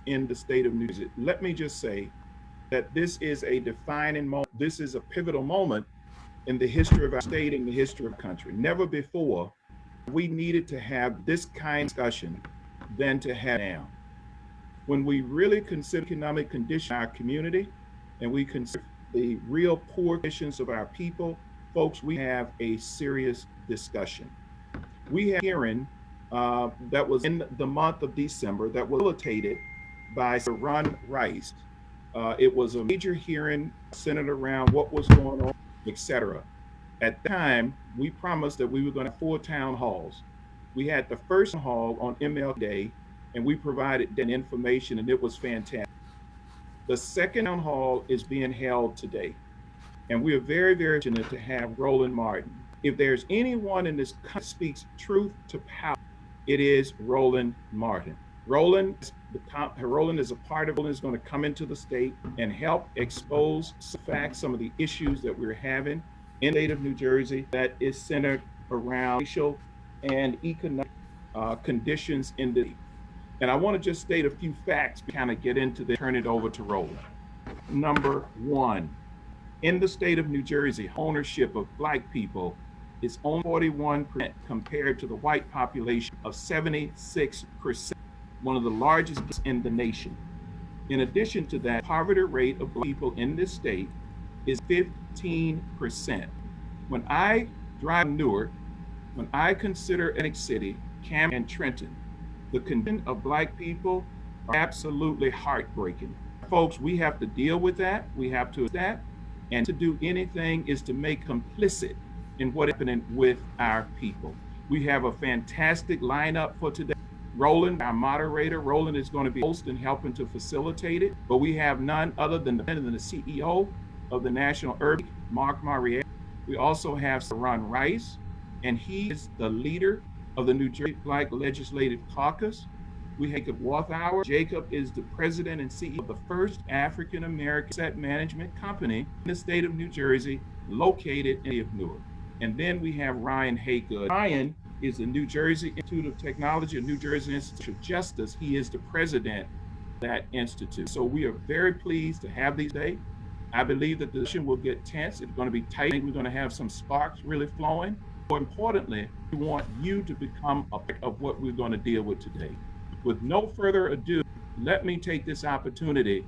in the state of New Jersey. Let me just say that this is a defining moment. This is a pivotal moment in the history of our state and the history of the country. Never before we needed to have this kind of discussion than to have now. When we really consider economic condition of our community and we consider the real poor conditions of our people, folks, we have a serious discussion. We have a hearing that was in the month of December that was facilitated by Roland Martin. It was a major hearing centered around what was going on, etc. At the time, we promised that we were going to have 4 town halls. We had the first hall on ML Day, and we provided that information, and it was fantastic. The second town hall is being held today, and we are very, very fortunate to have Roland Martin. If there's anyone in this country that speaks truth to power, it is Roland Martin. Roland is a part of Roland is going to come into the state and help expose some facts, some of the issues that we're having in the state of New Jersey that is centered around racial and economic conditions in the state. And I want to just state a few facts to kind of get into this, turn it over to Roland. Number 1, in the state of New Jersey, ownership of Black people is only 41% compared to the white population of 76%, one of the largest in the nation. In addition to that, poverty rate of Black people in this state is 15%. When I drive Newark, when I consider Atlantic City, Camden, and Trenton, the condition of Black people are absolutely heartbreaking. Folks, we have to deal with that. We have to that. And to do anything is to make complicit in what's happening with our people. We have a fantastic lineup for today. Roland, our moderator, Roland is going to be hosting, helping to facilitate it. But we have none other than the CEO of the National Urban, Marc. We also have Ron Rice, and he is the leader of the New Jersey Black Legislative Caucus. We have Jacob Walthour. Jacob is the president and CEO of the first African-American asset management company in the state of New Jersey, located in the city of Newark. And then we have Ryan Haygood. Ryan is the New Jersey Institute of Technology, and New Jersey Institute of Justice. He is the president of that institute. So we are very pleased to have these today. I believe that the discussion will get tense. It's going to be tight. We're going to have some sparks really flowing. More importantly, we want you to become a part of what we're going to deal with today. With no further ado, let me take this opportunity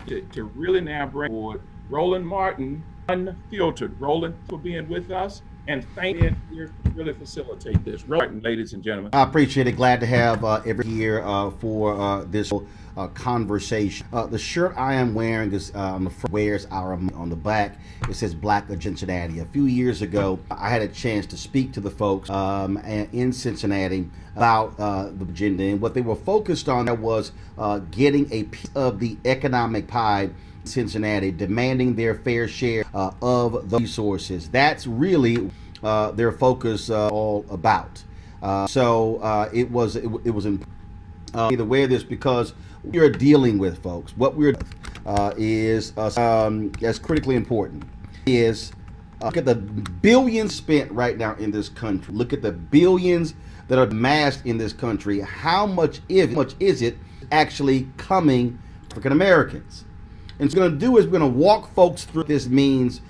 to really now bring forward Roland Martin, Unfiltered. Roland, for being with us, and thank you here to really facilitate this. Roland, ladies and gentlemen. I appreciate it. Glad to have every year for this conversation. The shirt I am wearing is on the front, wears our on the back. It says Black of Cincinnati. A few years ago, I had a chance to speak to the folks in Cincinnati about the agenda, and what they were focused on was getting a piece of the economic pie. Cincinnati, demanding their fair share of the resources. That's really their focus all about. So it was important to wear this because we are dealing with, folks. What we're is that's critically important. Is look at the billions spent right now in this country. Look at the billions that are amassed in this country. How much is it actually coming to African Americans? And what we're going to do is we're going to walk folks through what this means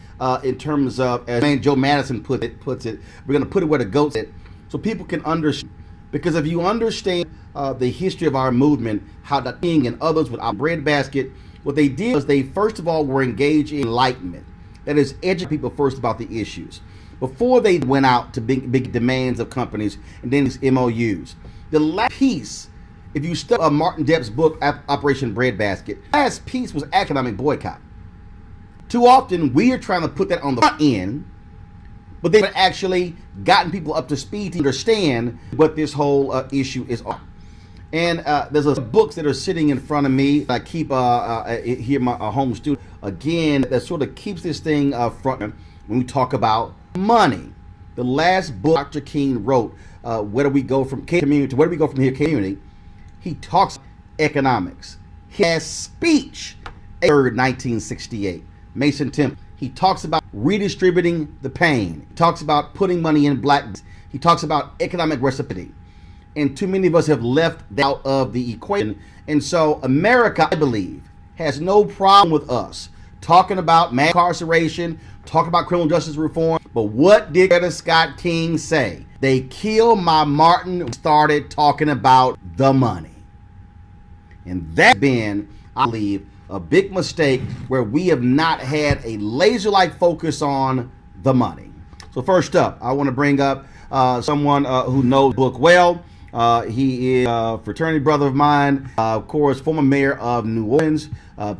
in terms of, as Joe Madison puts it, we're going to put it where the goat sit so people can understand. Because if you understand the history of our movement, how that King and others with our breadbasket, what they did was they first of all were engaged in enlightenment. That is, educate people first about the issues before they went out to big demands of companies and then these MOUs. The last piece, if you study Martin Depp's book, Operation Breadbasket, last piece was economic boycott. Too often, we are trying to put that on the front end, but they've actually gotten people up to speed to understand what this whole issue is on. And there's books that are sitting in front of me. I keep here my home studio again that sort of keeps this thing front when we talk about money. The last book Dr. King wrote, "Where do we go from community to where do we go from here, community?" He talks economics. His speech, 1968, Mason Temple. He talks about redistributing the pain. He talks about putting money in black. He talks about economic reciprocity. and too many of us have left out of the equation. And so America, I believe, has no problem with us talking about mass incarceration, talking about criminal justice reform. But what did Coretta Scott King say? They killed my Martin, started talking about the money. And that's been, I believe, a big mistake where we have not had a laser-like focus on the money. So first up, I want to bring up someone who knows the book well. He is a fraternity brother of mine, of course, former mayor of New Orleans,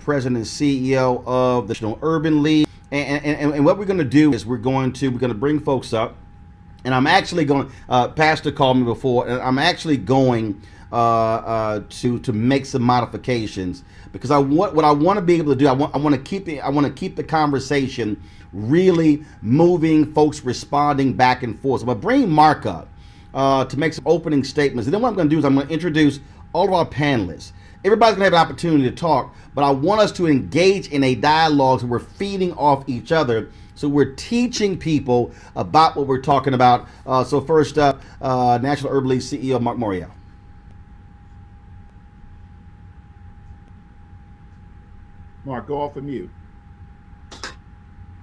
president and CEO of the National Urban League. And what we're going to do is we're going to bring folks up. And I'm actually going, Pastor called me before, and I'm actually going to make some modifications, because what I want to be able to do, I want to keep the conversation really moving, folks responding back and forth. So I'm going to bring Marc up to make some opening statements. And then what I'm going to do is I'm going to introduce all of our panelists. Everybody's going to have an opportunity to talk, but I want us to engage in a dialogue so we're feeding off each other. So we're teaching people about what we're talking about. So first up, National Urban League CEO Marc Morial. Marc, go off of mute.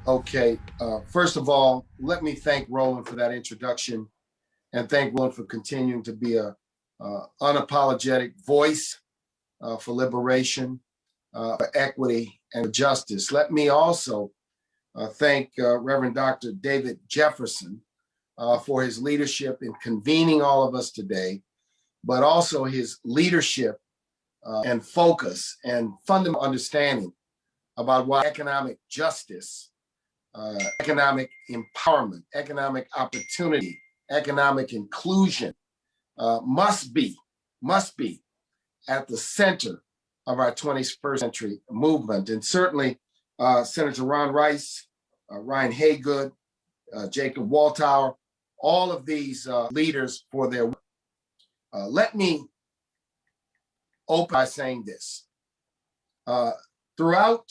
Okay. First of all, let me thank Roland for that introduction, and thank Roland for continuing to be a unapologetic voice for liberation, for equity, and justice. Let me also thank Reverend Dr. David Jefferson for his leadership in convening all of us today, but also his leadership and focus and fundamental understanding about what economic justice, economic empowerment, economic opportunity, economic inclusion must be at the center of our 21st century movement. And certainly Senator Ron Rice, Ryan Haygood, Jacob Walthour, all of these leaders for their work. Let me open by saying this. Throughout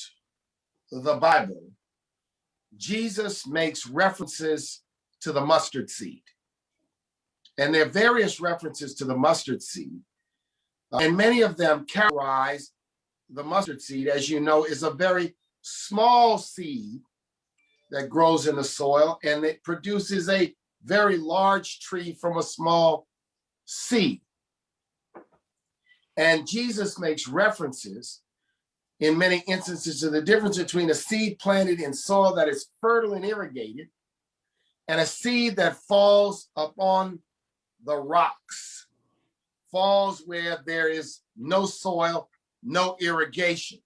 the Bible, Jesus makes references to the mustard seed. And there are various references to the mustard seed. And many of them characterize the mustard seed, as you know, is a very small seed that grows in the soil, and it produces a very large tree from a small seed. And Jesus makes references in many instances to the difference between a seed planted in soil that is fertile and irrigated and a seed that falls upon the rocks, falls where there is no soil, no irrigation.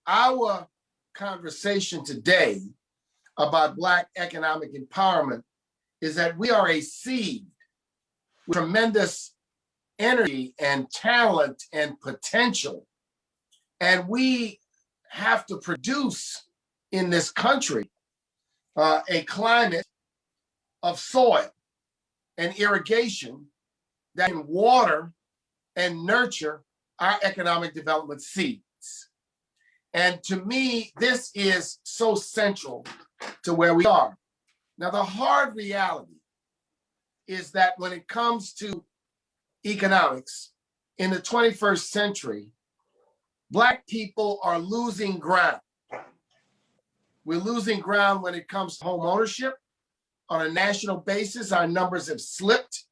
Our conversation today about Black economic empowerment is that we are a seed with tremendous energy and talent and potential. And we have to produce in this country a climate of soil and irrigation that can water and nurture our economic development seeds. And to me, this is so central to where we are. Now, the hard reality is that when it comes to economics in the 21st century, Black people are losing ground. We're losing ground when it comes to home ownership. On a national basis, our numbers have slipped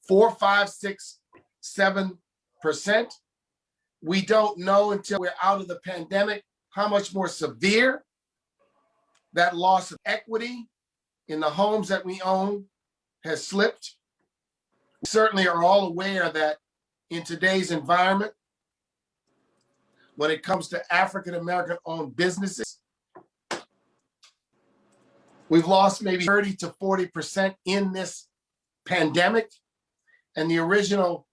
4, 5, 6, 7%. We don't know until we're out of the pandemic how much more severe that loss of equity in the homes that we own has slipped. We certainly are all aware that in today's environment, when it comes to African-American owned businesses, we've lost maybe 30 to 40% in this pandemic. And the original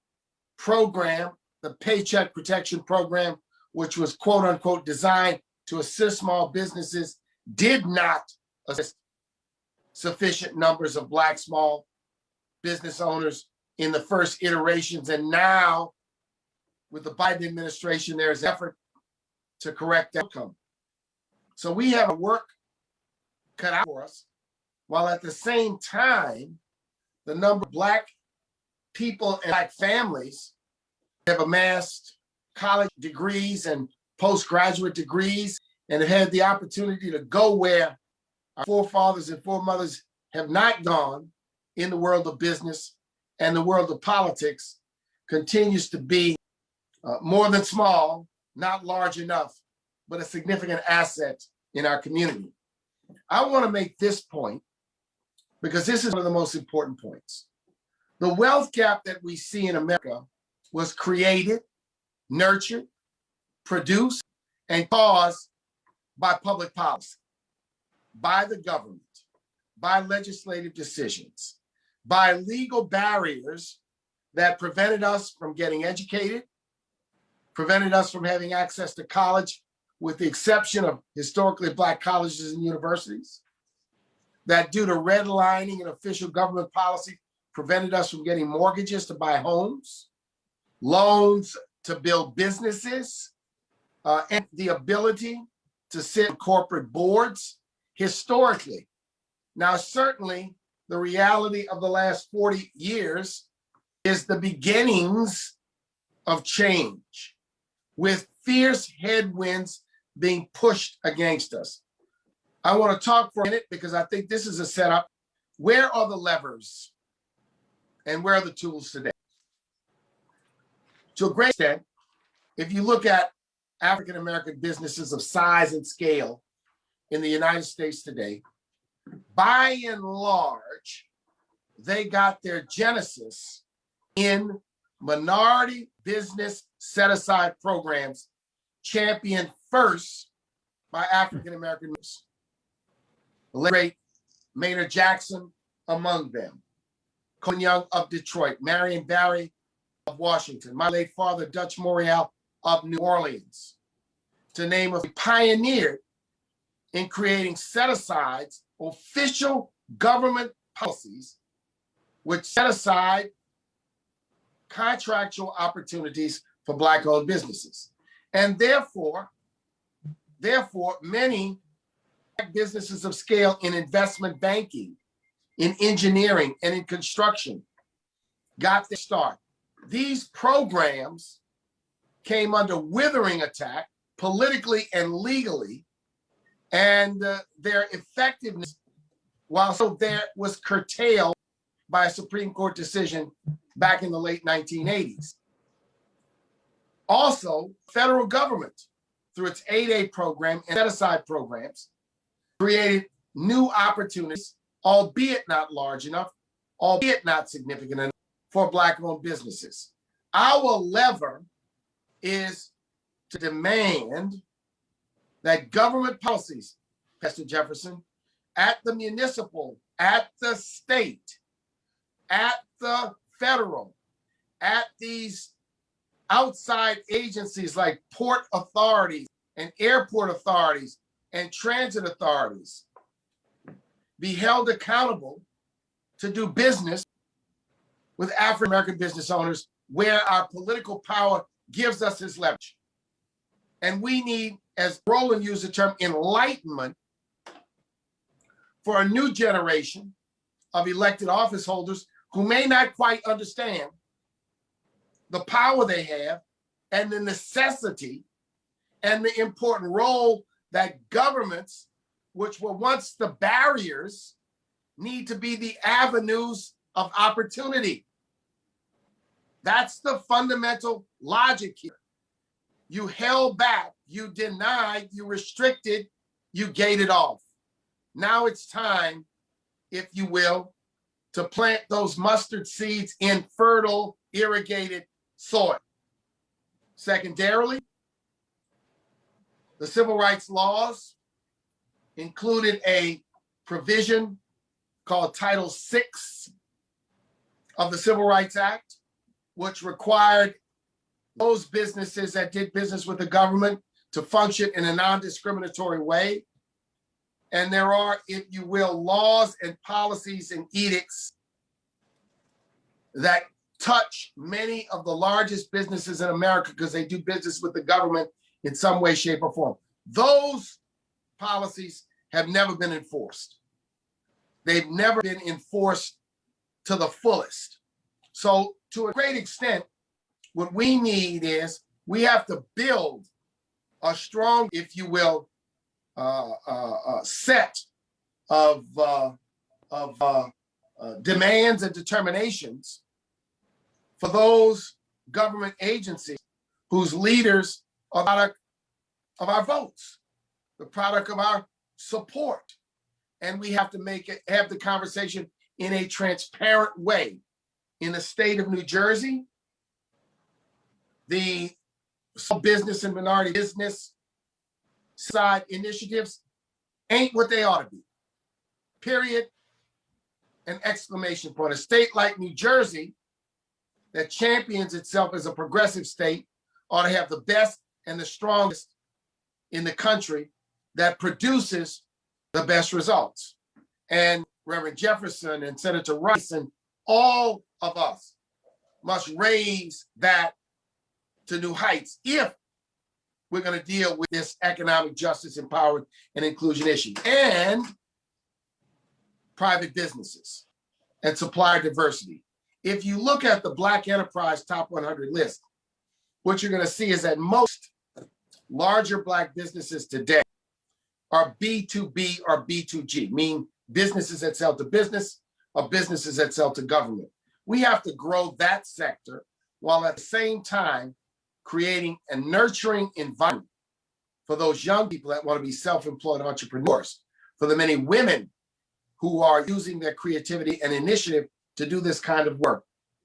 program, the Paycheck Protection Program, which was quote unquote designed to assist small businesses, did not assist sufficient numbers of Black small business owners in the first iterations. And now, with the Biden administration, there is effort to correct the outcome. So we have a work cut out for us, while at the same time, the number of Black people and Black families have amassed college degrees and postgraduate degrees and have had the opportunity to go where our forefathers and foremothers have not gone in the world of business and the world of politics continues to be more than small, not large enough, but a significant asset in our community. I want to make this point because this is one of the most important points. The wealth gap that we see in America was created, nurtured, produced, and caused by public policy, by the government, by legislative decisions, by legal barriers that prevented us from getting educated, prevented us from having access to college, with the exception of historically Black colleges and universities, that due to redlining and official government policy prevented us from getting mortgages to buy homes, loans to build businesses, and the ability to sit in corporate boards historically. Now, certainly the reality of the last 40 years is the beginnings of change, with fierce headwinds being pushed against us. I want to talk for a minute because I think this is a setup. Where are the levers and where are the tools today? To a great extent, if you look at African-American businesses of size and scale in the United States today, by and large, they got their genesis in minority business set-aside programs championed first by African-American leaders. The late great Maynard Jackson among them, Coleman Young of Detroit, Marion Barry of Washington, my late father, Dutch Morial of New Orleans, to name a few, pioneered in creating set-asides, official government policies, which set aside contractual opportunities for Black-owned businesses. And therefore, many Black businesses of scale in investment banking, in engineering, and in construction got their start. These programs came under withering attack politically and legally, and their effectiveness, while so there, was curtailed by a Supreme Court decision back in the late 1980s. Also, federal government, through its 8A program and set-aside programs, created new opportunities, albeit not large enough, albeit not significant enough, for Black-owned businesses. Our lever is to demand that government policies, Pastor Jefferson, at the municipal, at the state, at the federal, at these outside agencies like port authorities and airport authorities and transit authorities, be held accountable to do business with African-American business owners where our political power gives us this leverage. And we need, as Roland used the term, enlightenment for a new generation of elected office holders who may not quite understand the power they have and the necessity and the important role that governments, which were once the barriers, need to be the avenues of opportunity. That's the fundamental logic here. You held back, you denied, you restricted, you gated off. Now it's time, if you will, to plant those mustard seeds in fertile, irrigated soil. Secondarily, the civil rights laws included a provision called Title VI of the Civil Rights Act, which required those businesses that did business with the government to function in a non-discriminatory way. And there are, if you will, laws and policies and edicts that touch many of the largest businesses in America because they do business with the government in some way, shape, or form. Those policies have never been enforced. They've never been enforced to the fullest. So to a great extent, what we need is we have to build a strong, if you will, set of demands and determinations for those government agencies whose leaders are the product of our votes, the product of our support. And we have to have the conversation in a transparent way. In the state of New Jersey, the small business and minority business side initiatives ain't what they ought to be. Period. An exclamation point. A state like New Jersey that champions itself as a progressive state ought to have the best and the strongest in the country that produces the best results. And Reverend Jefferson and Senator Rice and all of us must raise that to new heights if we're going to deal with this economic justice, empowerment, and inclusion issue. And private businesses and supplier diversity. If you look at the Black Enterprise Top 100 list, what you're going to see is that most larger Black businesses today are B2B or B2G, meaning businesses that sell to business or businesses that sell to government. We have to grow that sector while at the same time creating a nurturing environment for those young people that want to be self-employed entrepreneurs, for the many women who are using their creativity and initiative to do this kind of work.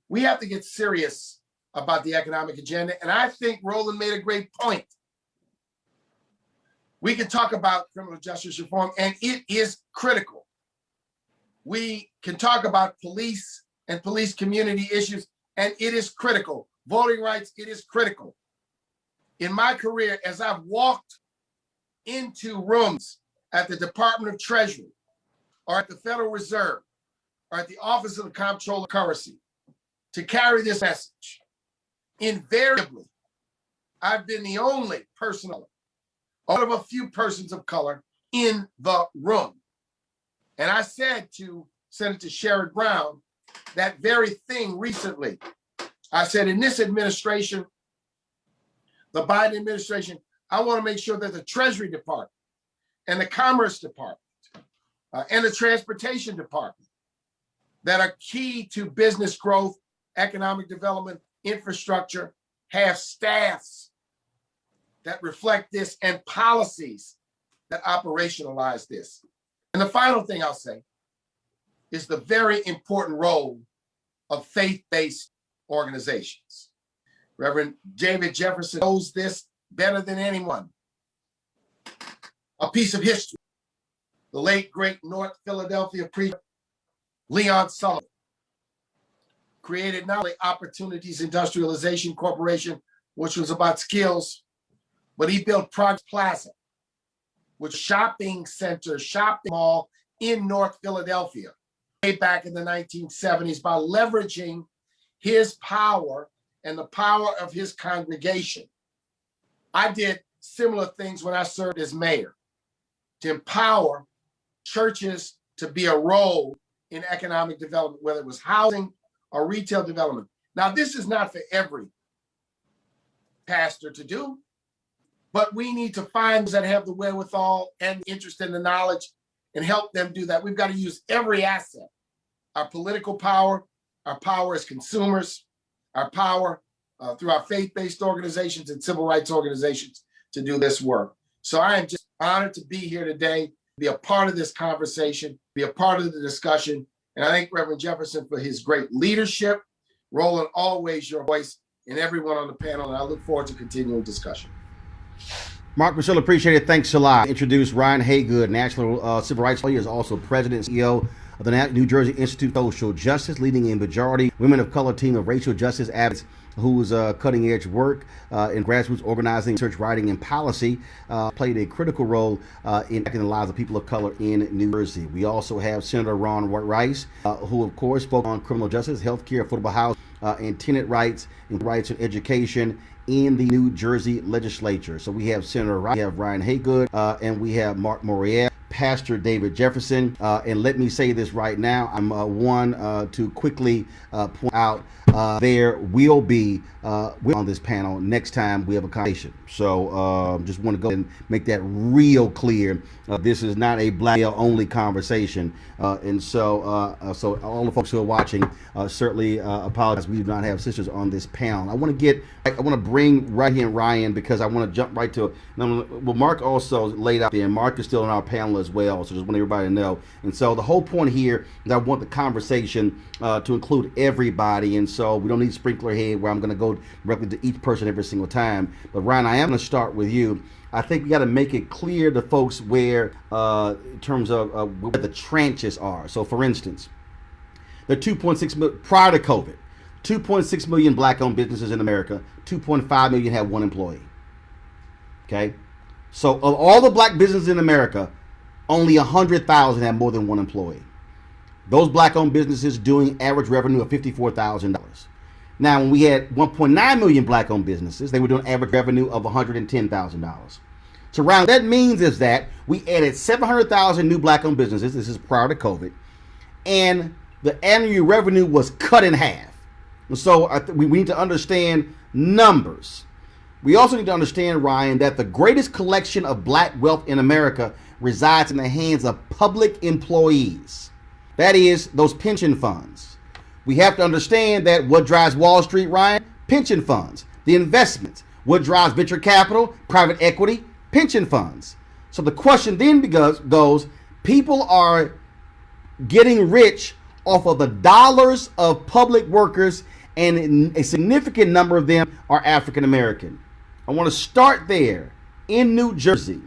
We have to get serious about the economic agenda. And I think Roland made a great point. We can talk about criminal justice reform, and it is critical. We can talk about police and police community issues, and it is critical. Voting rights, it is critical. In my career, as I've walked into rooms at the Department of Treasury or at the Federal Reserve or at the Office of the Comptroller of Currency to carry this message, invariably, I've been the only person, one of a few persons of color in the room. And I said to Senator Sherrod Brown that very thing recently. I said, in this administration, the Biden administration, I want to make sure that the Treasury Department and the Commerce Department and the Transportation Department that are key to business growth, economic development, infrastructure, have staffs that reflect this and policies that operationalize this. And the final thing I'll say is the very important role of faith-based organizations. Reverend David Jefferson knows this better than anyone. A piece of history. The late, great North Philadelphia preacher, Leon Sullivan, created not only Opportunities Industrialization Corporation, which was about skills, but he built Progress Plaza, which shopping center, shopping mall in North Philadelphia, way back in the 1970s, by leveraging his power and the power of his congregation. I did similar things when I served as mayor, to empower churches to be a role in economic development, whether it was housing or retail development. Now, this is not for every pastor to do, but we need to find those that have the wherewithal and interest in the knowledge and help them do that. We've got to use every asset, our political power, our power as consumers, our power through our faith-based organizations and civil rights organizations to do this work. So I am just honored to be here today, be a part of this conversation, be a part of the discussion. And I thank Reverend Jefferson for his great leadership. Roland, always your voice, and everyone on the panel. And I look forward to continuing discussion. Marc, we still appreciate it. Thanks a lot. Introduce Ryan Haygood, National Civil Rights Lawyer, is also President and CEO of the New Jersey Institute of Social Justice, leading a majority women of color team of racial justice advocates whose cutting edge work in grassroots organizing, research, writing, and policy played a critical role in impacting the lives of people of color in New Jersey. We also have Senator Ron Rice, who of course spoke on criminal justice, healthcare, affordable housing, and tenant rights and education in the New Jersey legislature. So we have Senator Rice, we have Ryan Haygood, and we have Marc Morial, Pastor David Jefferson. And let me say this right now, I'm one to quickly point out there will be on this panel next time we have a conversation. So just want to go and make that real clear. This is not a black male only conversation, and so so all the folks who are watching certainly apologize. We do not have sisters on this panel. I want to bring right here Ryan, because I want to jump right to well, Marc also laid out there, and Marc is still on our panel as well. So just want everybody to know. And so the whole point here is I want the conversation to include everybody, and so we don't need sprinkler head where I'm going to go directly to each person every single time. But Ryan, I am going to start with you. I think we got to make it clear to folks where, in terms of where the trenches are. So, for instance, there are 2.6 million prior to COVID. 2.6 million black-owned businesses in America. 2.5 million have one employee. Okay, so of all the black businesses in America, only 100,000 have more than one employee. Those black-owned businesses doing average revenue of $54,000. Now, when we had 1.9 million black-owned businesses, they were doing average revenue of $110,000. So, Ryan, that means is that we added 700,000 new black-owned businesses. This is prior to COVID, and the annual revenue was cut in half. And so, we need to understand numbers. We also need to understand, Ryan, that the greatest collection of black wealth in America resides in the hands of public employees. That is, those pension funds. We have to understand that what drives Wall Street, Ryan? Pension funds. The investments. What drives venture capital, private equity? Pension funds. So the question then goes, people are getting rich off of the dollars of public workers, and a significant number of them are African American. I want to start there in New Jersey.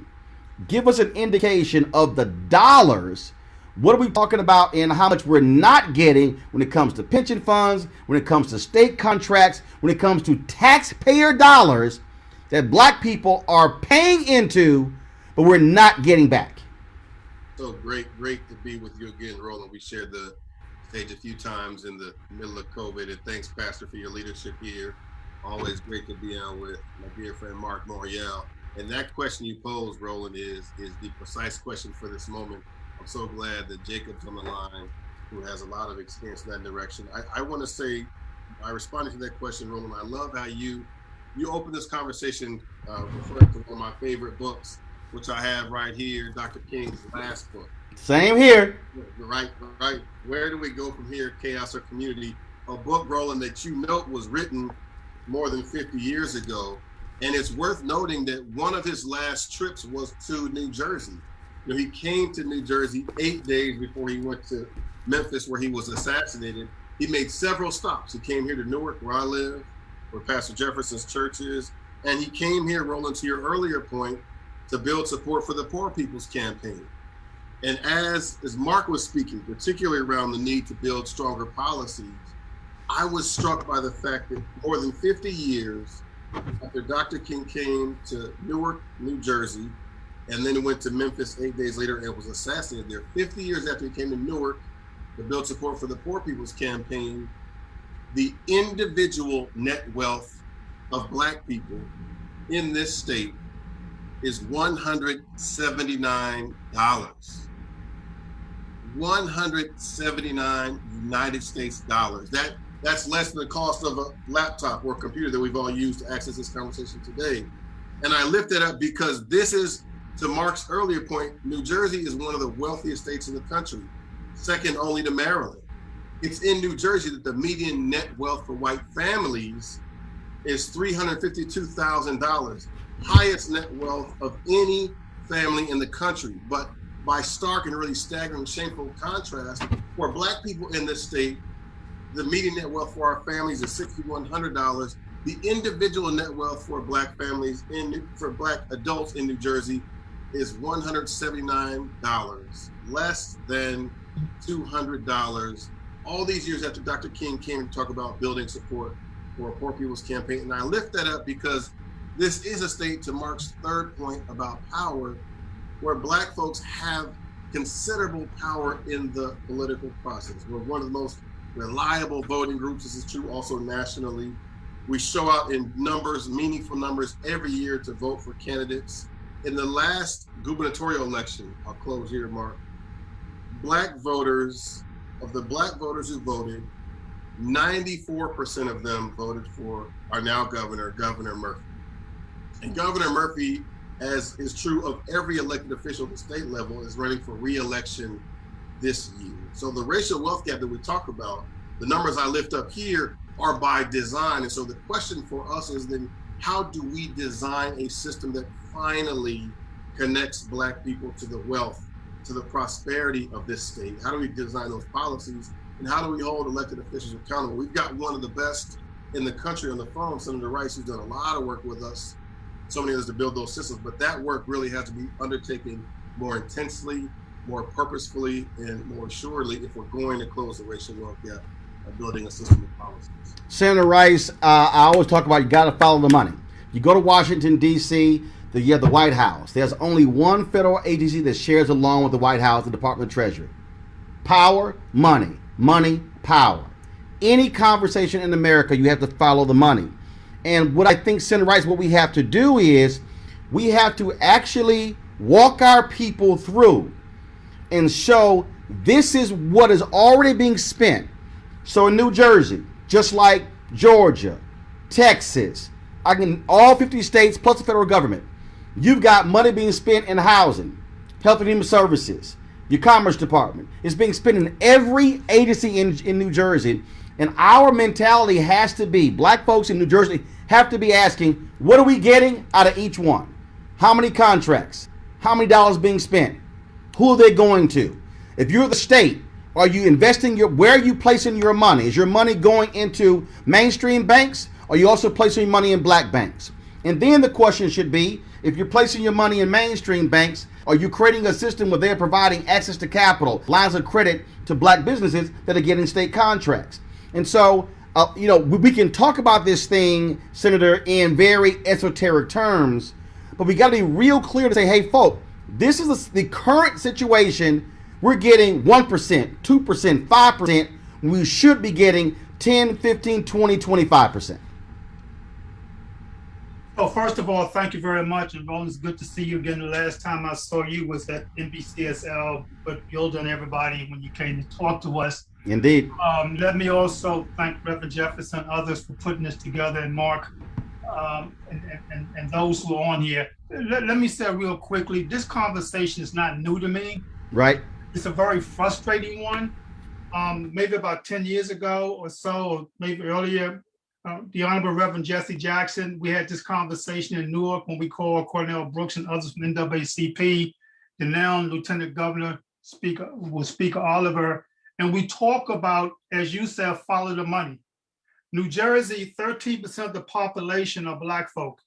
Give us an indication of the dollars. What are we talking about and how much we're not getting when it comes to pension funds, when it comes to state contracts, when it comes to taxpayer dollars that black people are paying into, but we're not getting back? So great to be with you again, Roland. We shared the stage a few times in the middle of COVID, and thanks, Pastor, for your leadership here. Always great to be on with my dear friend Marc Morial. And that question you posed, Roland, is the precise question for this moment. I'm so glad that Jacob's on the line, who has a lot of experience in that direction. I want to say, by responding to that question, Roland, I love how you opened this conversation referring to one of my favorite books, which I have right here, Dr. King's last book. Same here. Right. Where do we go from here, Chaos or Community? A book, Roland, that you note was written more than 50 years ago. And it's worth noting that one of his last trips was to New Jersey. He came to New Jersey 8 days before he went to Memphis, where he was assassinated. He made several stops. He came here to Newark, where I live, where Pastor Jefferson's church is. And he came here, Roland, to your earlier point, to build support for the Poor People's Campaign. And as Marc was speaking, particularly around the need to build stronger policies, I was struck by the fact that more than 50 years after Dr. King came to Newark, New Jersey, and then he went to Memphis 8 days later and was assassinated there. 50 years after he came to Newark to build support for the Poor People's Campaign, the individual net wealth of black people in this state is $179. 179 United States dollars. That's less than the cost of a laptop or computer that we've all used to access this conversation today. And I lift that up because this is, to Marc's earlier point, New Jersey is one of the wealthiest states in the country, second only to Maryland. It's in New Jersey that the median net wealth for white families is $352,000, highest net wealth of any family in the country. But by stark and really staggering, shameful contrast, for black people in this state, the median net wealth for our families is $6,100. The individual net wealth for black families, for black adults in New Jersey, is $179, less than $200. All these years after Dr. King came to talk about building support for a Poor People's Campaign. And I lift that up because this is a state, to Marc's third point about power, where black folks have considerable power in the political process. We're one of the most reliable voting groups. This is true also nationally. We show out in numbers, meaningful numbers every year to vote for candidates. In the last gubernatorial election, I'll close here, Marc, black voters, of the black voters who voted, 94% of them voted for our now Governor Murphy. And Governor Murphy, as is true of every elected official at the state level, is running for re-election this year. So the racial wealth gap that we talk about, the numbers I lift up here are by design. And so the question for us is then, how do we design a system that finally connects Black people to the wealth, to the prosperity of this state? How do we design those policies? And how do we hold elected officials accountable? We've got one of the best in the country on the phone, Senator Rice, who's done a lot of work with us, so many others, to build those systems. But that work really has to be undertaken more intensely, more purposefully, and more assuredly if we're going to close the racial wealth gap by building a system of policies. Senator Rice, I always talk about you got to follow the money. You go to Washington, D.C., you have the White House. There's only one federal agency that shares along with the White House, the Department of Treasury. Power, money. Money, power. Any conversation in America, you have to follow the money. And what I think, Senator Rice, what we have to do is we have to actually walk our people through and show this is what is already being spent. So in New Jersey, just like Georgia, Texas, all 50 states plus the federal government, you've got money being spent in housing, health and human services, your Commerce Department. It's being spent in every agency in New Jersey. And our mentality has to be, Black folks in New Jersey have to be asking, what are we getting out of each one? How many contracts? How many dollars being spent? Who are they going to? If you're the state, are you investing where are you placing your money? Is your money going into mainstream banks? Or are you also placing your money in Black banks? And then the question should be, if you're placing your money in mainstream banks, are you creating a system where they're providing access to capital, lines of credit to Black businesses that are getting state contracts? And so, we can talk about this thing, Senator, in very esoteric terms, but we got to be real clear to say, hey, folks, this is the current situation. We're getting 1%, 2%, 5%. We should be getting 10, 15, 20, 25%. Well, first of all, thank you very much. And Roland, it's good to see you again. The last time I saw you was at NBCSL, but Gilda and everybody when you came to talk to us. Indeed. Let me also thank Reverend Jefferson and others for putting this together, and Marc, and those who are on here. Let me say real quickly, this conversation is not new to me. Right. It's a very frustrating one. Maybe about 10 years ago or so, or maybe earlier, the Honorable Reverend Jesse Jackson, we had this conversation in Newark when we called Cornell Brooks and others from NAACP, the now Lieutenant Governor, Speaker Oliver, and we talk about, as you said, follow the money. New Jersey, 13% of the population are Black folk,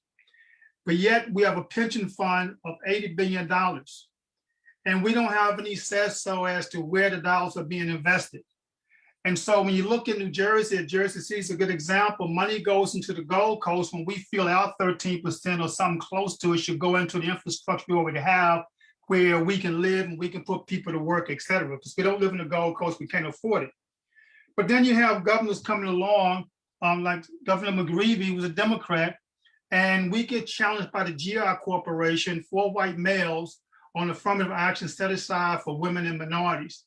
but yet we have a pension fund of $80 billion. And we don't have any say so as to where the dollars are being invested. And so when you look at New Jersey, Jersey City is a good example. Money goes into the Gold Coast when we feel our 13% or something close to it should go into the infrastructure we already have, where we can live and we can put people to work, et cetera. Because we don't live in the Gold Coast, we can't afford it. But then you have governors coming along, like Governor McGreevey, who was a Democrat, and we get challenged by the GI Corporation, 4 white males, on affirmative action set aside for women and minorities.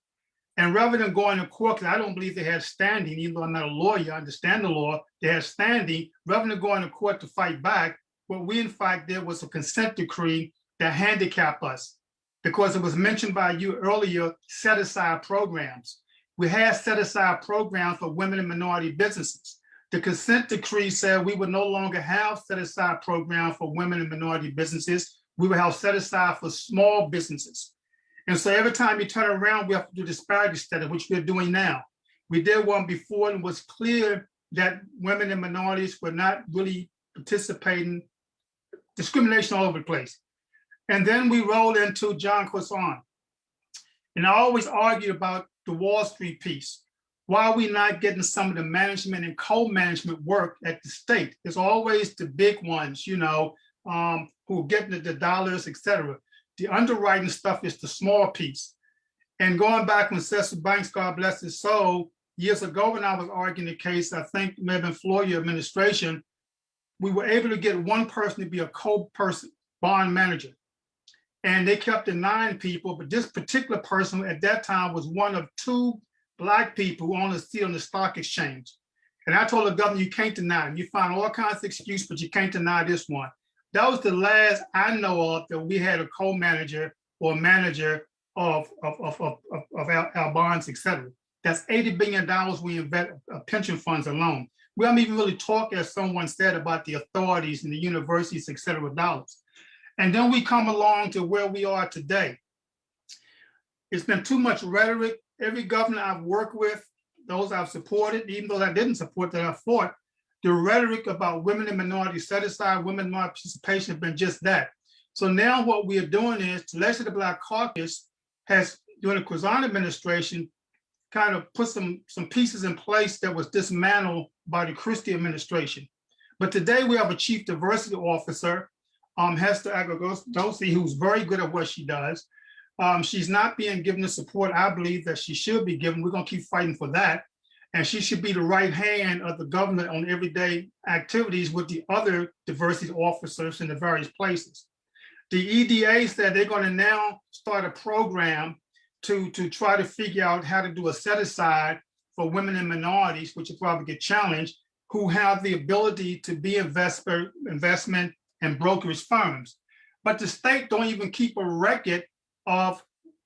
And rather than going to court, because I don't believe they had standing, even though I'm not a lawyer, I understand the law, they had standing, rather than going to court to fight back, what we in fact did was a consent decree that handicapped us, because it was mentioned by you earlier, set aside programs. We had set aside programs for women and minority businesses. The consent decree said we would no longer have set aside programs for women and minority businesses. We would have set aside for small businesses. And so every time you turn around, we have to do disparity study, which we're doing now. We did one before and it was clear that women and minorities were not really participating, discrimination all over the place. And then we rolled into John Croissant. And I always argued about the Wall Street piece. Why are we not getting some of the management and co-management work at the state? There's always the big ones, who are getting the dollars, et cetera. The underwriting stuff is the small piece. And going back when Cecil Banks, God bless his soul, years ago when I was arguing the case, I think it may have been Floyd administration, we were able to get one person to be a co-person, bond manager. And they kept the 9 people, but this particular person at that time was one of 2 Black people who own a seat on the stock exchange. And I told the governor, you can't deny them. You find all kinds of excuses, but you can't deny this one. That was the last I know of that we had a co-manager or manager of our bonds, et cetera. That's $80 billion we invest pension funds alone. We haven't even really talked, as someone said, about the authorities and the universities, et cetera, with dollars. And then we come along to where we are today. It's been too much rhetoric. Every governor I've worked with, those I've supported, even those I didn't support that I fought, the rhetoric about women and minorities set aside, women and minority participation have been just that. So now what we are doing is the Legislative Black Caucus has, during the Curzon administration, kind of put some pieces in place that was dismantled by the Christie administration. But today we have a chief diversity officer, Hester Agogosi, who's very good at what she does. She's not being given the support I believe that she should be given. We're gonna keep fighting for that. And she should be the right hand of the governor on everyday activities with the other diversity officers in the various places. The EDA said they're gonna now start a program to try to figure out how to do a set aside for women and minorities, which will probably get challenged, who have the ability to be investment and brokerage firms. But the state don't even keep a record of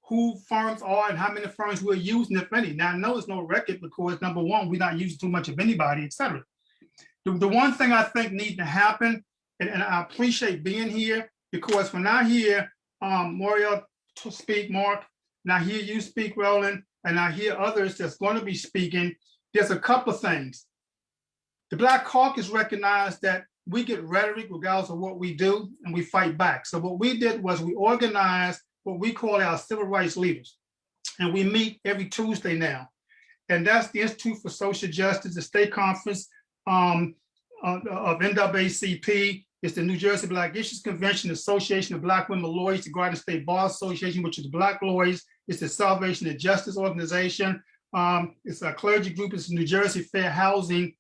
who firms are and how many firms we're using, if any. Now, I know there's no record because, number one, we're not using too much of anybody, et cetera. The one thing I think needs to happen, and I appreciate being here, because when I hear Morial speak, Marc, and I hear you speak, Roland, and I hear others that's going to be speaking, there's a couple of things. The Black Caucus recognized that we get rhetoric regardless of what we do, and we fight back. So what we did was we organized what we call our civil rights leaders. And we meet every Tuesday now. And that's the Institute for Social Justice, the state conference of NAACP. It's the New Jersey Black Issues Convention, the Association of Black Women Lawyers, the Garden State Bar Association, which is the Black Lawyers. It's the Salvation and Justice Organization. It's a clergy group. It's the New Jersey Fair Housing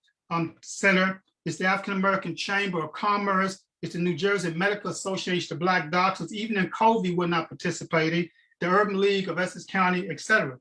Center. It's the African American Chamber of Commerce. It's the New Jersey Medical Association of Black Doctors. Even in COVID, we're not participating. The Urban League of Essex County, et cetera.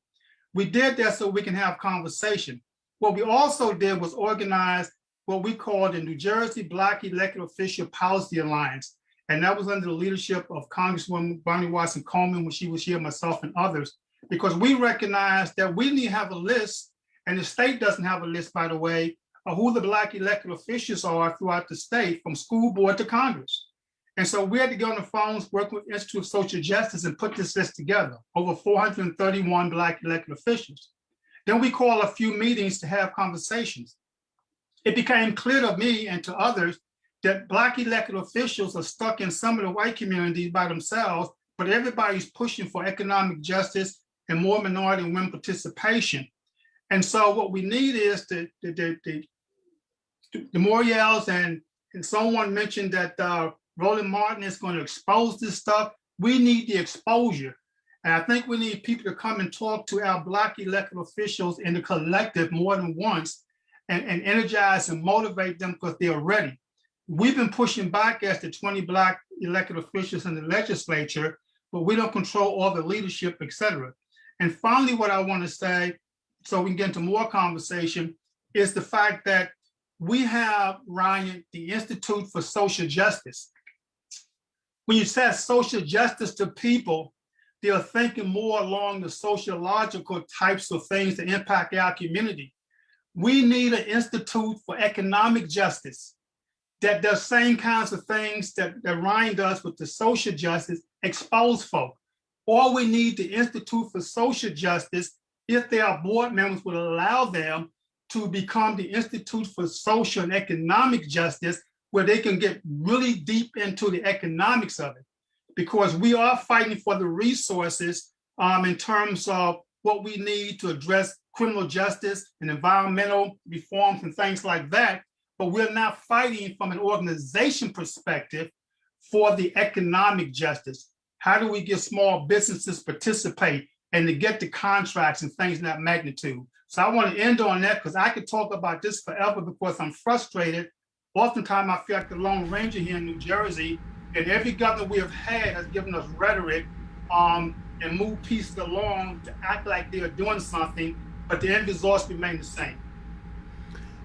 We did that so we can have conversation. What we also did was organize what we call the New Jersey Black Elected Official Policy Alliance. And that was under the leadership of Congresswoman Bonnie Watson Coleman when she was here, myself and others, because we recognized that we need to have a list, and the state doesn't have a list, by the way, of who the Black elected officials are throughout the state, from school board to Congress. And so we had to get on the phones, work with Institute of Social Justice and put this list together, over 431 Black elected officials. Then we called a few meetings to have conversations. It became clear to me and to others that Black elected officials are stuck in some of the white communities by themselves, but everybody's pushing for economic justice and more minority and women participation. And so what we need is the Morials, and someone mentioned that Roland Martin is going to expose this stuff. We need the exposure. And I think we need people to come and talk to our Black elected officials in the collective more than once and energize and motivate them because they're ready. We've been pushing back as the 20 Black elected officials in the legislature, but we don't control all the leadership, et cetera. And finally, what I want to say, so we can get into more conversation, is the fact that we have, Ryan, the Institute for Social Justice. When you say social justice to people, they're thinking more along the sociological types of things that impact our community. We need an institute for economic justice that does same kinds of things that Ryan does with the social justice, expose folk. Or we need the Institute for Social Justice, if their board members would allow them to become the Institute for Social and Economic Justice, where they can get really deep into the economics of it. Because we are fighting for the resources in terms of what we need to address criminal justice and environmental reforms and things like that, but we're not fighting from an organization perspective for the economic justice. How do we get small businesses participate and to get the contracts and things in that magnitude? So I want to end on that because I could talk about this forever because I'm frustrated. Oftentimes I feel like the Lone Ranger here in New Jersey, and every governor we have had has given us rhetoric and moved pieces along to act like they're doing something. but the end results remain the same.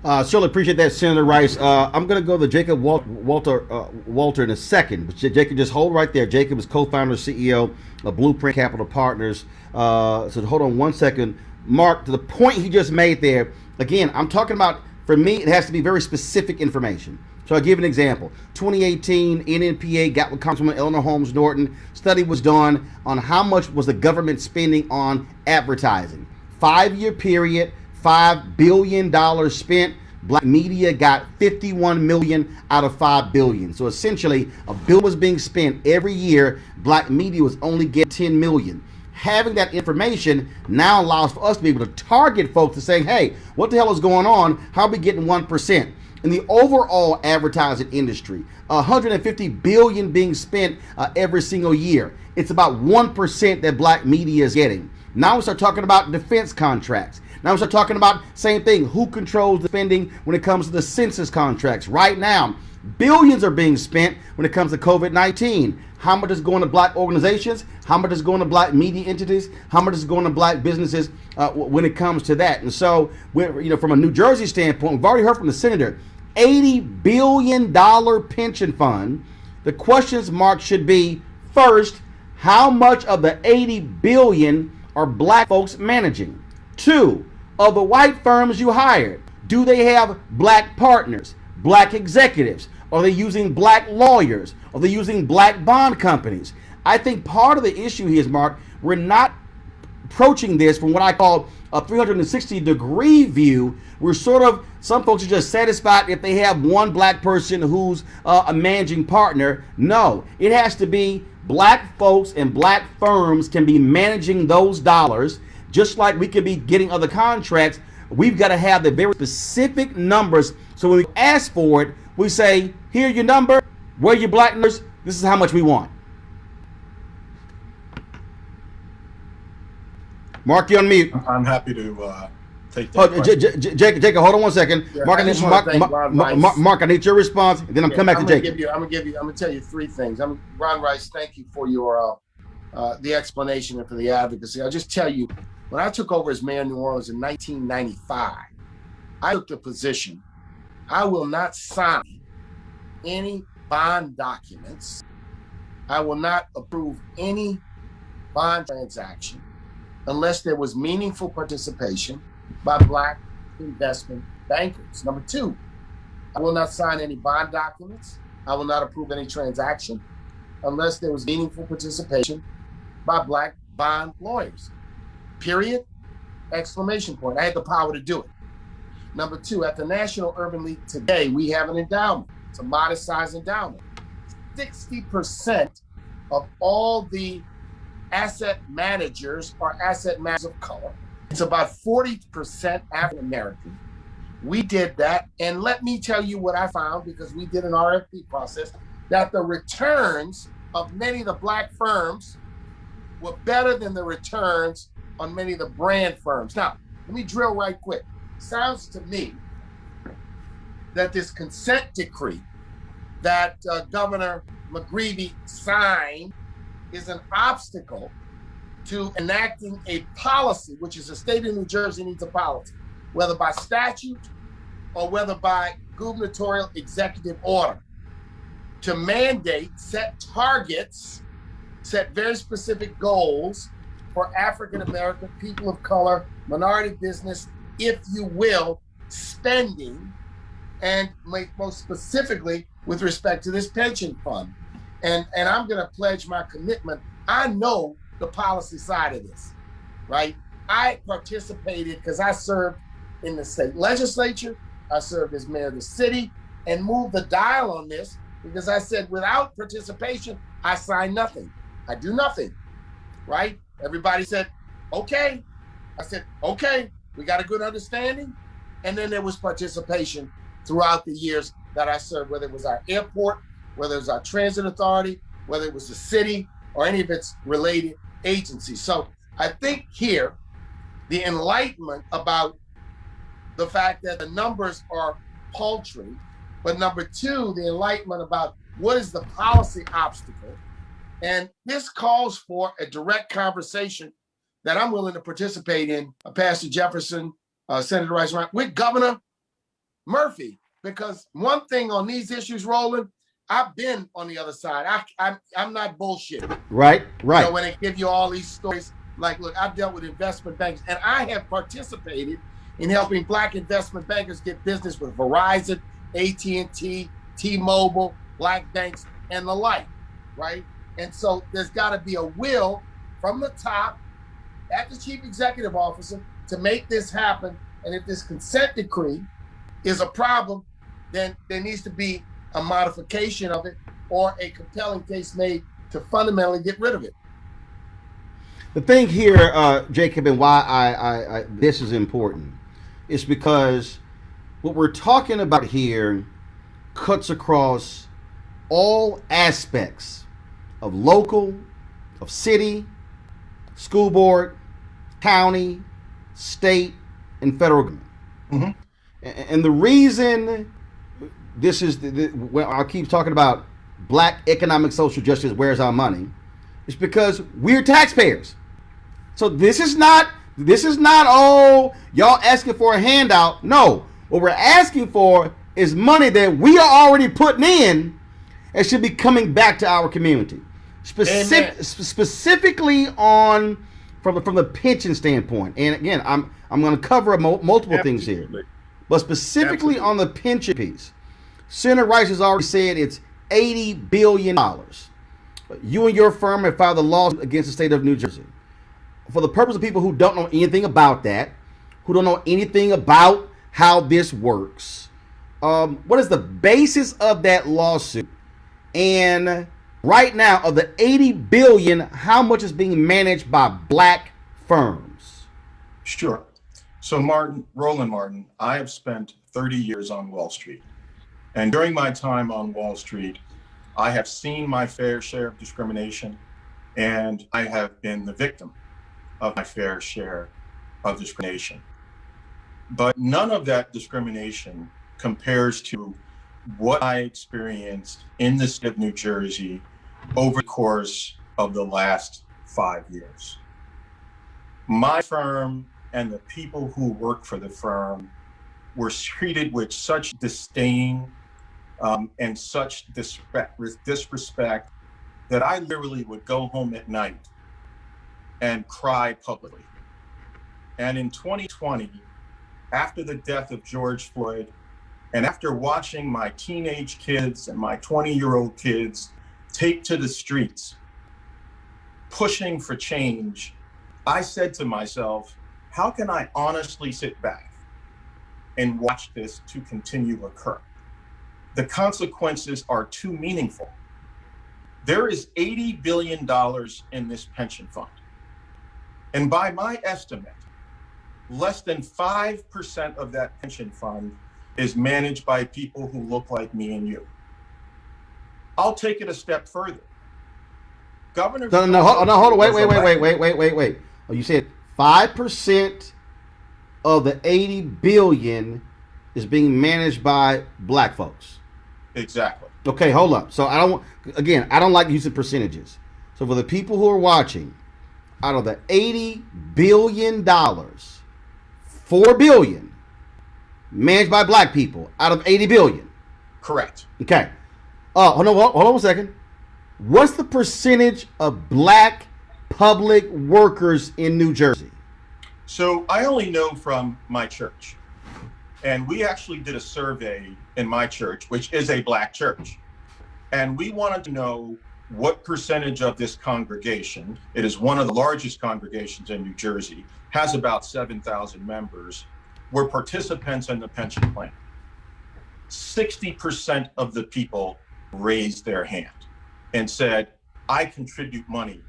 Certainly appreciate that, Senator Rice. I'm going to go to Jacob Walthour in a second, but Jacob, just hold right there. Jacob is co-founder and CEO of Blueprint Capital Partners. So hold on one second. Marc, to the point he just made there, again, I'm talking about, for me, it has to be very specific information. So I'll give an example. 2018, NNPA got with Congresswoman Eleanor Holmes Norton. Study was done on how much was the government spending on advertising. 5-year period, $5 billion spent. Black media got 51 million out of 5 billion. So essentially, a bill was being spent every year. Black media was only getting 10 million. Having that information now allows for us to be able to target folks to say, hey, what the hell is going on? How are we getting 1%? In the overall advertising industry, 150 billion being spent every single year. It's about 1% that black media is getting. Now we start talking about defense contracts. Now we start talking about same thing. Who controls the spending when it comes to the census contracts? Right now, billions are being spent when it comes to COVID-19. How much is going to black organizations? How much is going to black media entities? How much is going to black businesses when it comes to that? And so, from a New Jersey standpoint, we've already heard from the senator, $80 billion pension fund. The questions, Marc, should be, first, how much of the $80 billion are black folks managing? 2, of the white firms you hired, do they have black partners, black executives? Are they using black lawyers? Are they using black bond companies? I think part of the issue here is, Marc, we're not approaching this from what I call a 360-degree view. We're some folks are just satisfied if they have one black person who's a managing partner. No, it has to be black folks and black firms can be managing those dollars. Just like we could be getting other contracts, we've got to have the very specific numbers. So when we ask for it, we say, here your number, where your black nurse, this is how much we want. Marc, you're on mute. I'm happy to take that. Jacob, hold on one second. Yeah, Marc, I need your response, and then I'm coming back to Jacob. I'm gonna tell you 3 things. Ron Rice, thank you for your the explanation and for the advocacy. I'll just tell you, when I took over as mayor of New Orleans in 1995, I took the position, I will not sign any bond documents. I will not approve any bond transaction unless there was meaningful participation by black investment bankers. Number 2, I will not sign any bond documents. I will not approve any transaction unless there was meaningful participation by black bond lawyers. Period. Exclamation point. I had the power to do it. Number 2, at the National Urban League today, we have an endowment. It's a modest size endowment. 60% of all the asset managers are asset managers of color. It's about 40% African American. We did that. And let me tell you what I found, because we did an RFP process, that the returns of many of the black firms were better than the returns on many of the brand firms. Now, let me drill right quick. Sounds to me that this consent decree that Governor McGreevey signed is an obstacle to enacting a policy, which is the state of New Jersey needs a policy, whether by statute or whether by gubernatorial executive order, to mandate, set targets, set very specific goals for African American, people of color, minority business, if you will, spending, and most specifically with respect to this pension fund. And I'm going to pledge my commitment. I know the policy side of this, right? I participated because I served in the state legislature. I served as mayor of the city and moved the dial on this because I said, without participation, I sign nothing. I do nothing, right? Everybody said, okay. I said, okay, we got a good understanding. And then there was participation throughout the years that I served, whether it was our airport, whether it was our transit authority, whether it was the city or any of its related agencies. So I think here, the enlightenment about the fact that the numbers are paltry, but number 2, the enlightenment about what is the policy obstacle. And this calls for a direct conversation that I'm willing to participate in, Pastor Jefferson, Senator Rice, with Governor Murphy, because one thing on these issues, Roland, I've been on the other side. I'm not bullshitting. Right. You know, when they give you all these stories, like, look, I've dealt with investment bankers, and I have participated in helping Black investment bankers get business with Verizon, AT&T, T-Mobile, Black banks, and the like, right? And so there's got to be a will from the top at the chief executive officer to make this happen. And if this consent decree is a problem, then there needs to be a modification of it or a compelling case made to fundamentally get rid of it. The thing here, Jacob, and why I this is important is because what we're talking about here cuts across all aspects of local, of city, school board, county, state, and federal government. Mm-hmm. And the reason this is, well, I'll keep talking about Black economic social justice, where's our money, is because we're taxpayers. So this is not, oh, y'all asking for a handout. No, what we're asking for is money that we are already putting in and should be coming back to our community. Specifically on from the pension standpoint. And again, I'm going to cover multiple things here, but specifically on the pension piece. Senator Rice has already said it's $80 billion. You and your firm have filed a lawsuit against the state of New Jersey. For the purpose of people who don't know anything about that, who don't know anything about how this works, what is the basis of that lawsuit? And right now, of the $80 billion, how much is being managed by Black firms? Sure. So Roland Martin, I have spent 30 years on Wall Street. And during my time on Wall Street, I have seen my fair share of discrimination, and I have been the victim of my fair share of discrimination. But none of that discrimination compares to what I experienced in the state of New Jersey over the course of the last 5 years. My firm and the people who work for the firm were treated with such disdain and such disrespect that I literally would go home at night and cry publicly. And in 2020, after the death of George Floyd, and after watching my teenage kids and my 20-year-old kids take to the streets, pushing for change, I said to myself, how can I honestly sit back and watch this to continue occur? The consequences are too meaningful. There is $80 billion in this pension fund. And by my estimate, less than 5% of that pension fund is managed by people who look like me and you. I'll take it a step further. Governor. Hold on, wait. Oh, you said 5% of the $80 billion is being managed by Black folks. Exactly. Okay, hold up. So I don't like using percentages. So for the people who are watching, out of the $80 billion, $4 billion managed by Black people out of $80 billion. Correct. Okay. Hold on a second. What's the percentage of Black public workers in New Jersey? So I only know from my church. And we actually did a survey in my church, which is a Black church. And we wanted to know what percentage of this congregation, it is one of the largest congregations in New Jersey, has about 7,000 members, were participants in the pension plan. 60% of the people raised their hand and said, I contribute money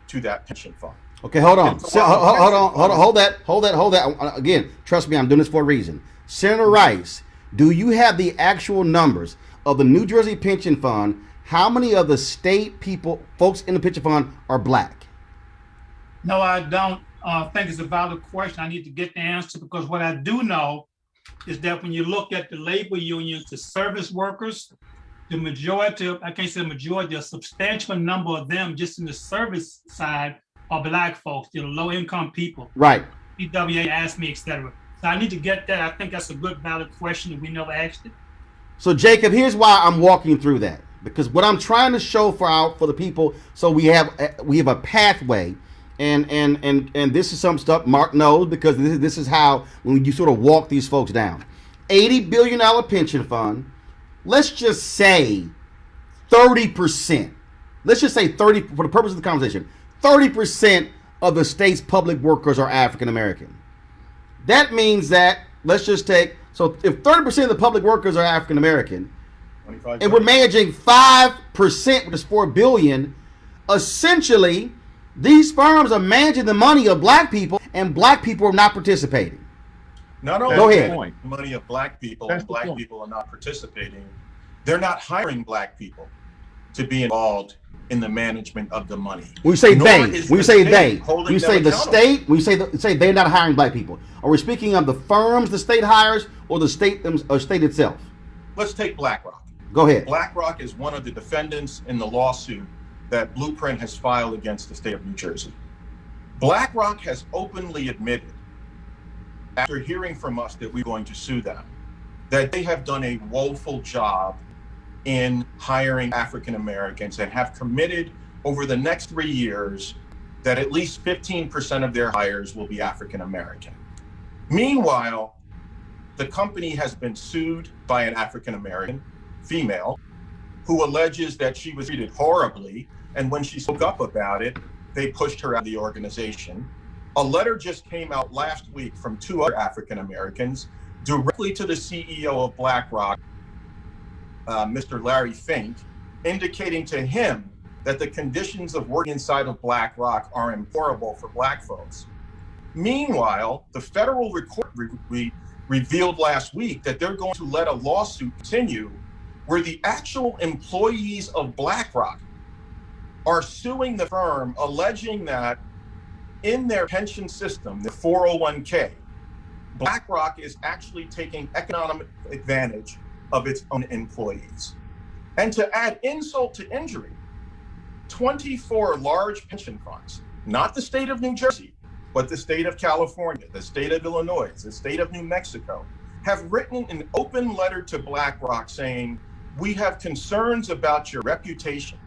to that pension fund. Okay, hold on. Hold that. Again, trust me, I'm doing this for a reason. Senator Rice, do you have the actual numbers of the New Jersey pension fund? How many of the state folks in the pension fund are Black? No, I don't think it's a valid question. I need to get the answer, because what I do know is that when you look at the labor unions, the service workers, the majority, I can't say the majority, a substantial number of them just in the service side are Black folks, low income people. Right. PWA asked me, etc. So I need to get that. I think that's a good, valid question, and we never asked it. So Jacob, here's why I'm walking through that, because what I'm trying to show for the people, so we have a pathway, and this is some stuff Marc knows, because this is how when you sort of walk these folks down. $80 billion pension fund. Let's just say 30%. Let's just say 30 for the purpose of the conversation. 30% of the state's public workers are African American. That means that, let's just take, so if 30% of the public workers are African American, and we're managing 5%, which is $4 billion, essentially these firms are managing the money of Black people, and Black people are not participating. Not only Go ahead. the money of Black people That's and the Black point. people are not participating, they're not hiring Black people to be involved in the management of the money. When you say Nor they, is when you the say state they, holding when you them say the accountable. state, when you say they're not hiring Black people, are we speaking of the firms the state hires, or the state itself? Let's take BlackRock. Go ahead. BlackRock is one of the defendants in the lawsuit that Blueprint has filed against the state of New Jersey. BlackRock has openly admitted, after hearing from us that we're going to sue them, that they have done a woeful job in hiring African Americans, and have committed over the next 3 years that at least 15% of their hires will be African American. Meanwhile, the company has been sued by an African American female who alleges that she was treated horribly, and when she spoke up about it, they pushed her out of the organization. A letter just came out last week from 2 other African Americans directly to the CEO of BlackRock, Mr. Larry Fink, indicating to him that the conditions of working inside of BlackRock are horrible for Black folks. Meanwhile, the federal court revealed last week that they're going to let a lawsuit continue where the actual employees of BlackRock are suing the firm, alleging that in their pension system, the 401k, BlackRock is actually taking economic advantage of its own employees. And to add insult to injury, 24 large pension funds, not the state of New Jersey, but the state of California, the state of Illinois, the state of New Mexico, have written an open letter to BlackRock saying, we have concerns about your reputation.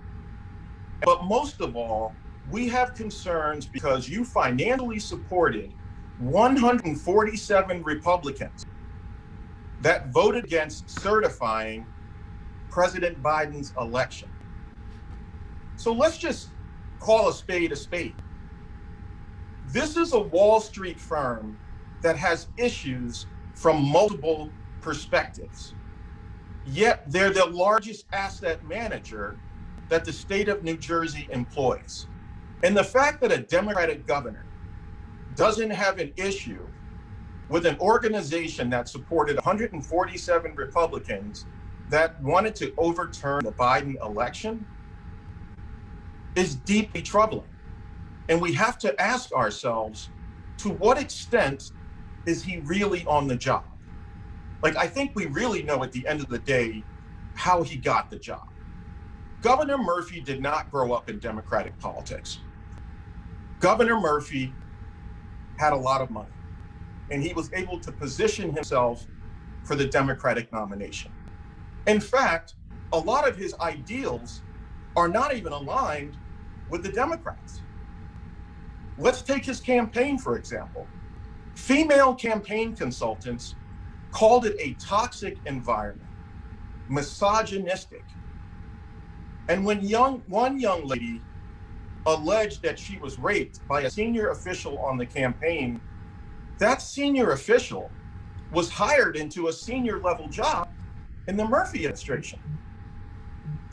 But most of all, we have concerns because you financially supported 147 Republicans that voted against certifying President Biden's election. So let's just call a spade a spade. This is a Wall Street firm that has issues from multiple perspectives. Yet they're the largest asset manager that the state of New Jersey employs. And the fact that a Democratic governor doesn't have an issue with an organization that supported 147 Republicans that wanted to overturn the Biden election is deeply troubling. And we have to ask ourselves, to what extent is he really on the job? Like, I think we really know at the end of the day how he got the job. Governor Murphy did not grow up in Democratic politics. Governor Murphy had a lot of money, and he was able to position himself for the Democratic nomination. In fact, a lot of his ideals are not even aligned with the Democrats. Let's take his campaign, for example. Female campaign consultants called it a toxic environment, misogynistic. And when one young lady alleged that she was raped by a senior official on the campaign, that senior official was hired into a senior level job in the Murphy administration.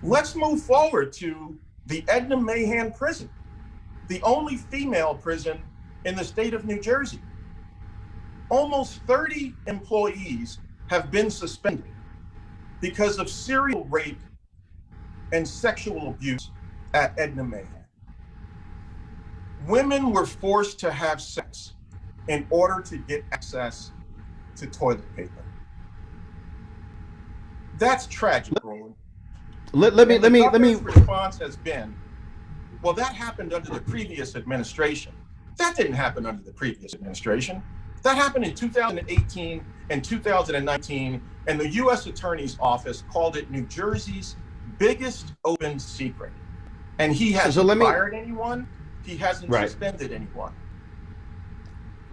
Let's move forward to the Edna Mahan prison, the only female prison in the state of New Jersey. Almost 30 employees have been suspended because of serial rape and sexual abuse at Edna Mahan. Women were forced to have sex in order to get access to toilet paper. That's tragic, Roland. Let me. Response has been, Well, that happened under the previous administration. That didn't happen under the previous administration. That happened in 2018 and 2019, and the U.S. Attorney's Office called it New Jersey's biggest open secret. And he hasn't fired anyone. He hasn't suspended anyone.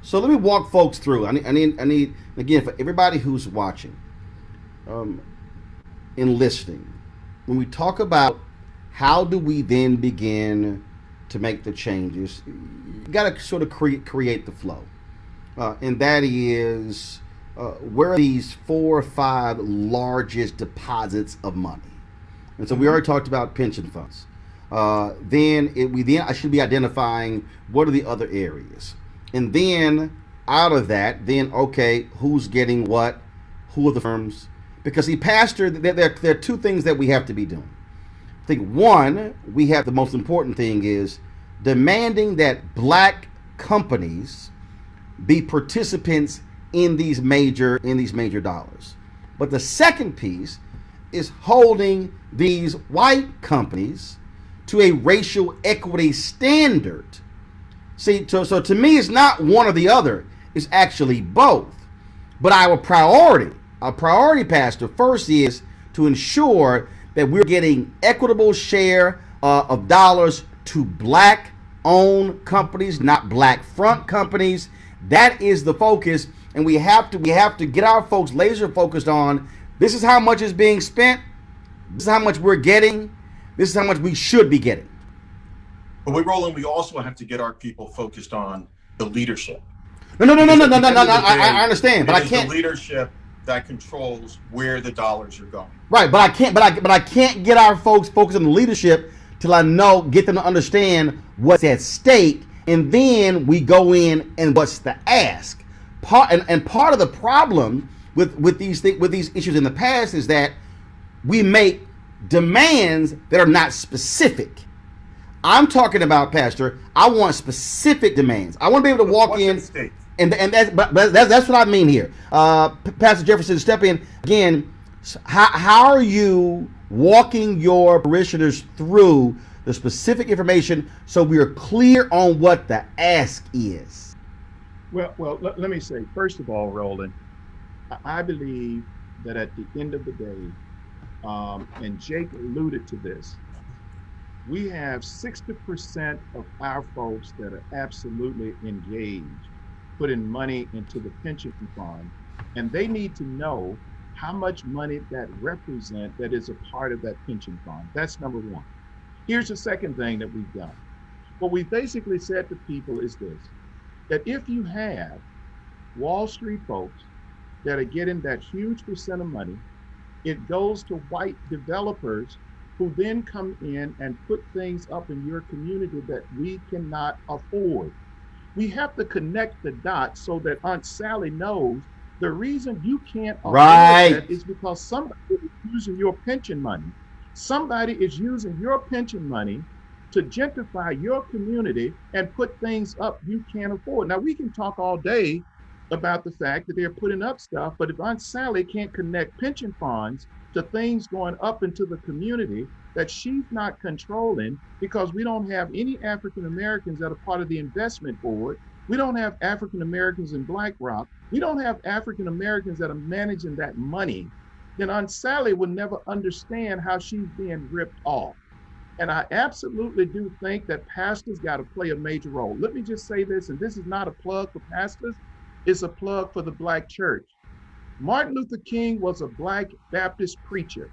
So let me walk folks through. I need again, for everybody who's watching and listening, when we talk about how do we then begin to make the changes, you got to sort of create the flow. And that is where are these 4 or 5 largest deposits of money? And so we already talked about pension funds. Then I should be identifying what are the other areas. And then out of that, then, okay, who's getting what? Who are the firms? Because see, Pastor, there are 2 things that we have to be doing. I think one, we have the most important thing is demanding that black companies be participants in these major dollars. But the second piece is holding these white companies to a racial equity standard. See, so to me, it's not one or the other. It's actually both. But our priority, Pastor, first is to ensure that we're getting equitable share of dollars to black-owned companies, not black-front companies. That is the focus, and we have to get our folks laser focused on this is how much is being spent, this is how much we're getting, this is how much we should be getting. But Roland, we also have to get our people focused on the leadership. No. I understand, but I can't. The leadership that controls where the dollars are going. Right, but I can't. But I can't get our folks focused on the leadership till I get them to understand what's at stake, and then we go in and what's the ask. Part of the problem with these issues in the past is that we make demands that are not specific. I'm talking about, Pastor, I want specific demands. I want to be able to walk in, and that's what I mean here. Pastor Jefferson, step in again. How are you walking your parishioners through the specific information so we are clear on what the ask is? Well, let me say, first of all, Roland, I believe that at the end of the day, and Jake alluded to this, we have 60% of our folks that are absolutely engaged, putting money into the pension fund, and they need to know how much money that represents that is a part of that pension fund. That's number one. Here's the second thing that we've done. What we basically said to people is this, that if you have Wall Street folks that are getting that huge percent of money, it goes to white developers who then come in and put things up in your community that we cannot afford. We have to connect the dots so that Aunt Sally knows the reason you can't afford that is because somebody is using your pension money. Somebody is using your pension money to gentrify your community and put things up you can't afford. Now, we can talk all day about the fact that they're putting up stuff, but if Aunt Sally can't connect pension funds to things going up into the community that she's not controlling, because we don't have any African Americans that are part of the investment board, we don't have African Americans in BlackRock, we don't have African Americans that are managing that money, then Aunt Sally would never understand how she's being ripped off. And I absolutely do think that pastors got to play a major role. Let me just say this, and this is not a plug for pastors, it's a plug for the Black church. Martin Luther King was a Black Baptist preacher.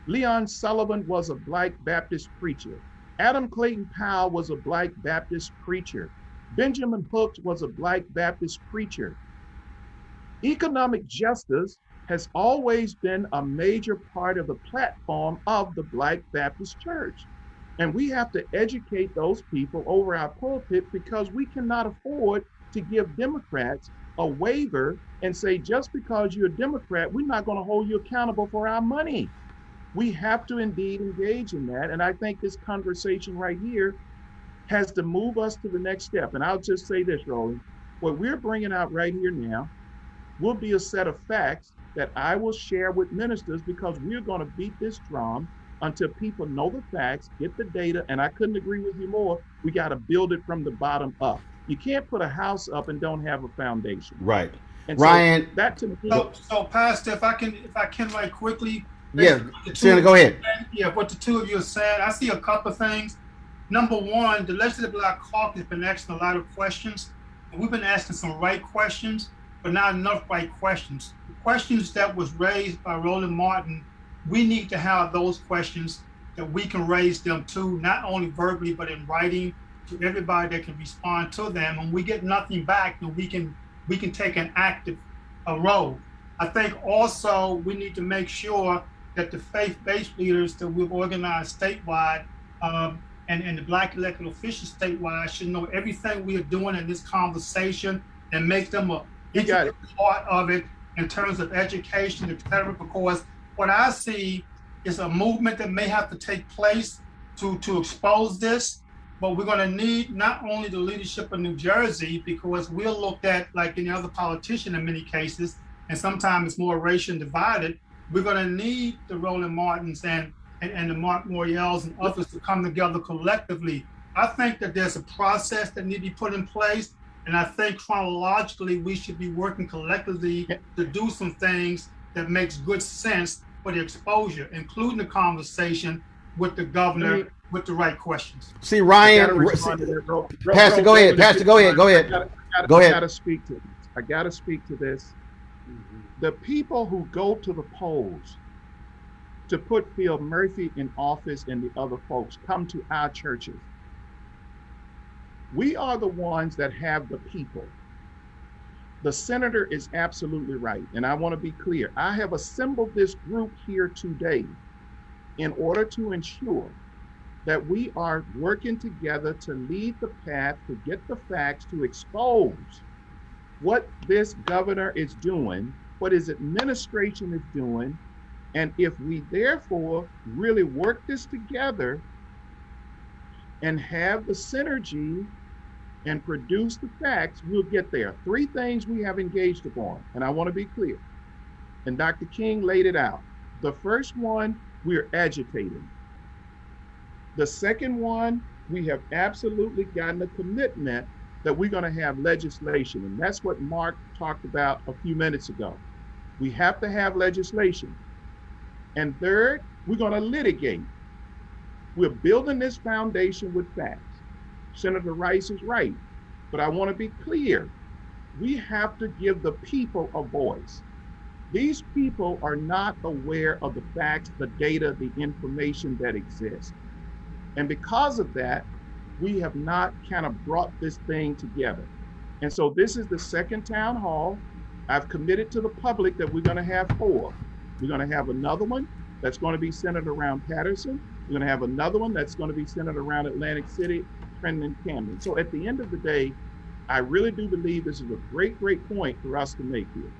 Leon Sullivan was a Black Baptist preacher. Adam Clayton Powell was a Black Baptist preacher. Benjamin Hooks was a Black Baptist preacher. Economic justice has always been a major part of the platform of the Black Baptist Church. And we have to educate those people over our pulpit, because we cannot afford to give Democrats a waiver and say, just because you're a Democrat, we're not going to hold you accountable for our money. We have to indeed engage in that. And I think this conversation right here has to move us to the next step. And I'll just say this, Roland, what we're bringing out right here now will be a set of facts that I will share with ministers, because we're going to beat this drum until people know the facts, get the data, and I couldn't agree with you more. We got to build it from the bottom up. You can't put a house up and don't have a foundation. Right. And Ryan, so that to me. So Pastor, if I can right quickly. Yeah, Senator, go ahead. Yeah, what the two of you are saying, I see a couple of things. Number one, the Legislative Black Caucus has been asking a lot of questions. We've been asking some right questions, but not enough right questions. The questions that was raised by Roland Martin, we need to have those questions that we can raise them to, not only verbally, but in writing to everybody that can respond to them. And we get nothing back, then we can take an active role. I think also we need to make sure that the faith-based leaders that we've organized statewide and the Black elected officials statewide should know everything we are doing in this conversation and make them a integral part of it in terms of education, et cetera, because what I see is a movement that may have to take place to expose this, but we're gonna need not only the leadership of New Jersey, because we're looked at like any other politician in many cases, and sometimes it's more racial divided. We're gonna need the Roland Martins and the Marc Morials and others to come together collectively. I think that there's a process that needs to be put in place, and I think chronologically we should be working collectively to do some things that makes good sense for the exposure, including the conversation with the governor with the right questions. See, Ryan, Pastor, go ahead. Pastor, go ahead. Go ahead. Go ahead. I gotta speak to this. I gotta speak to this. The people who go to the polls to put Phil Murphy in office and the other folks come to our churches. We are the ones that have the people. The senator is absolutely right. And I want to be clear. I have assembled this group here today in order to ensure that we are working together to lead the path, to get the facts, to expose what this governor is doing, what his administration is doing. And if we therefore really work this together and have the synergy and produce the facts, we'll get there. Three things we have engaged upon, and I want to be clear. And Dr. King laid it out. The first one, we're agitating. The second one, we have absolutely gotten a commitment that we're going to have legislation. And that's what Marc talked about a few minutes ago. We have to have legislation. And third, we're going to litigate. We're building this foundation with facts. Senator Rice is right, but I want to be clear. We have to give the people a voice. These people are not aware of the facts, the data, the information that exists. And because of that, we have not kind of brought this thing together. And so this is the second town hall. I've committed to the public that we're going to have 4. We're going to have another one that's going to be centered around Patterson. We're going to have another one that's going to be centered around Atlantic City, Trenton, and Camden. So at the end of the day, I really do believe this is a great, great point for us to make here.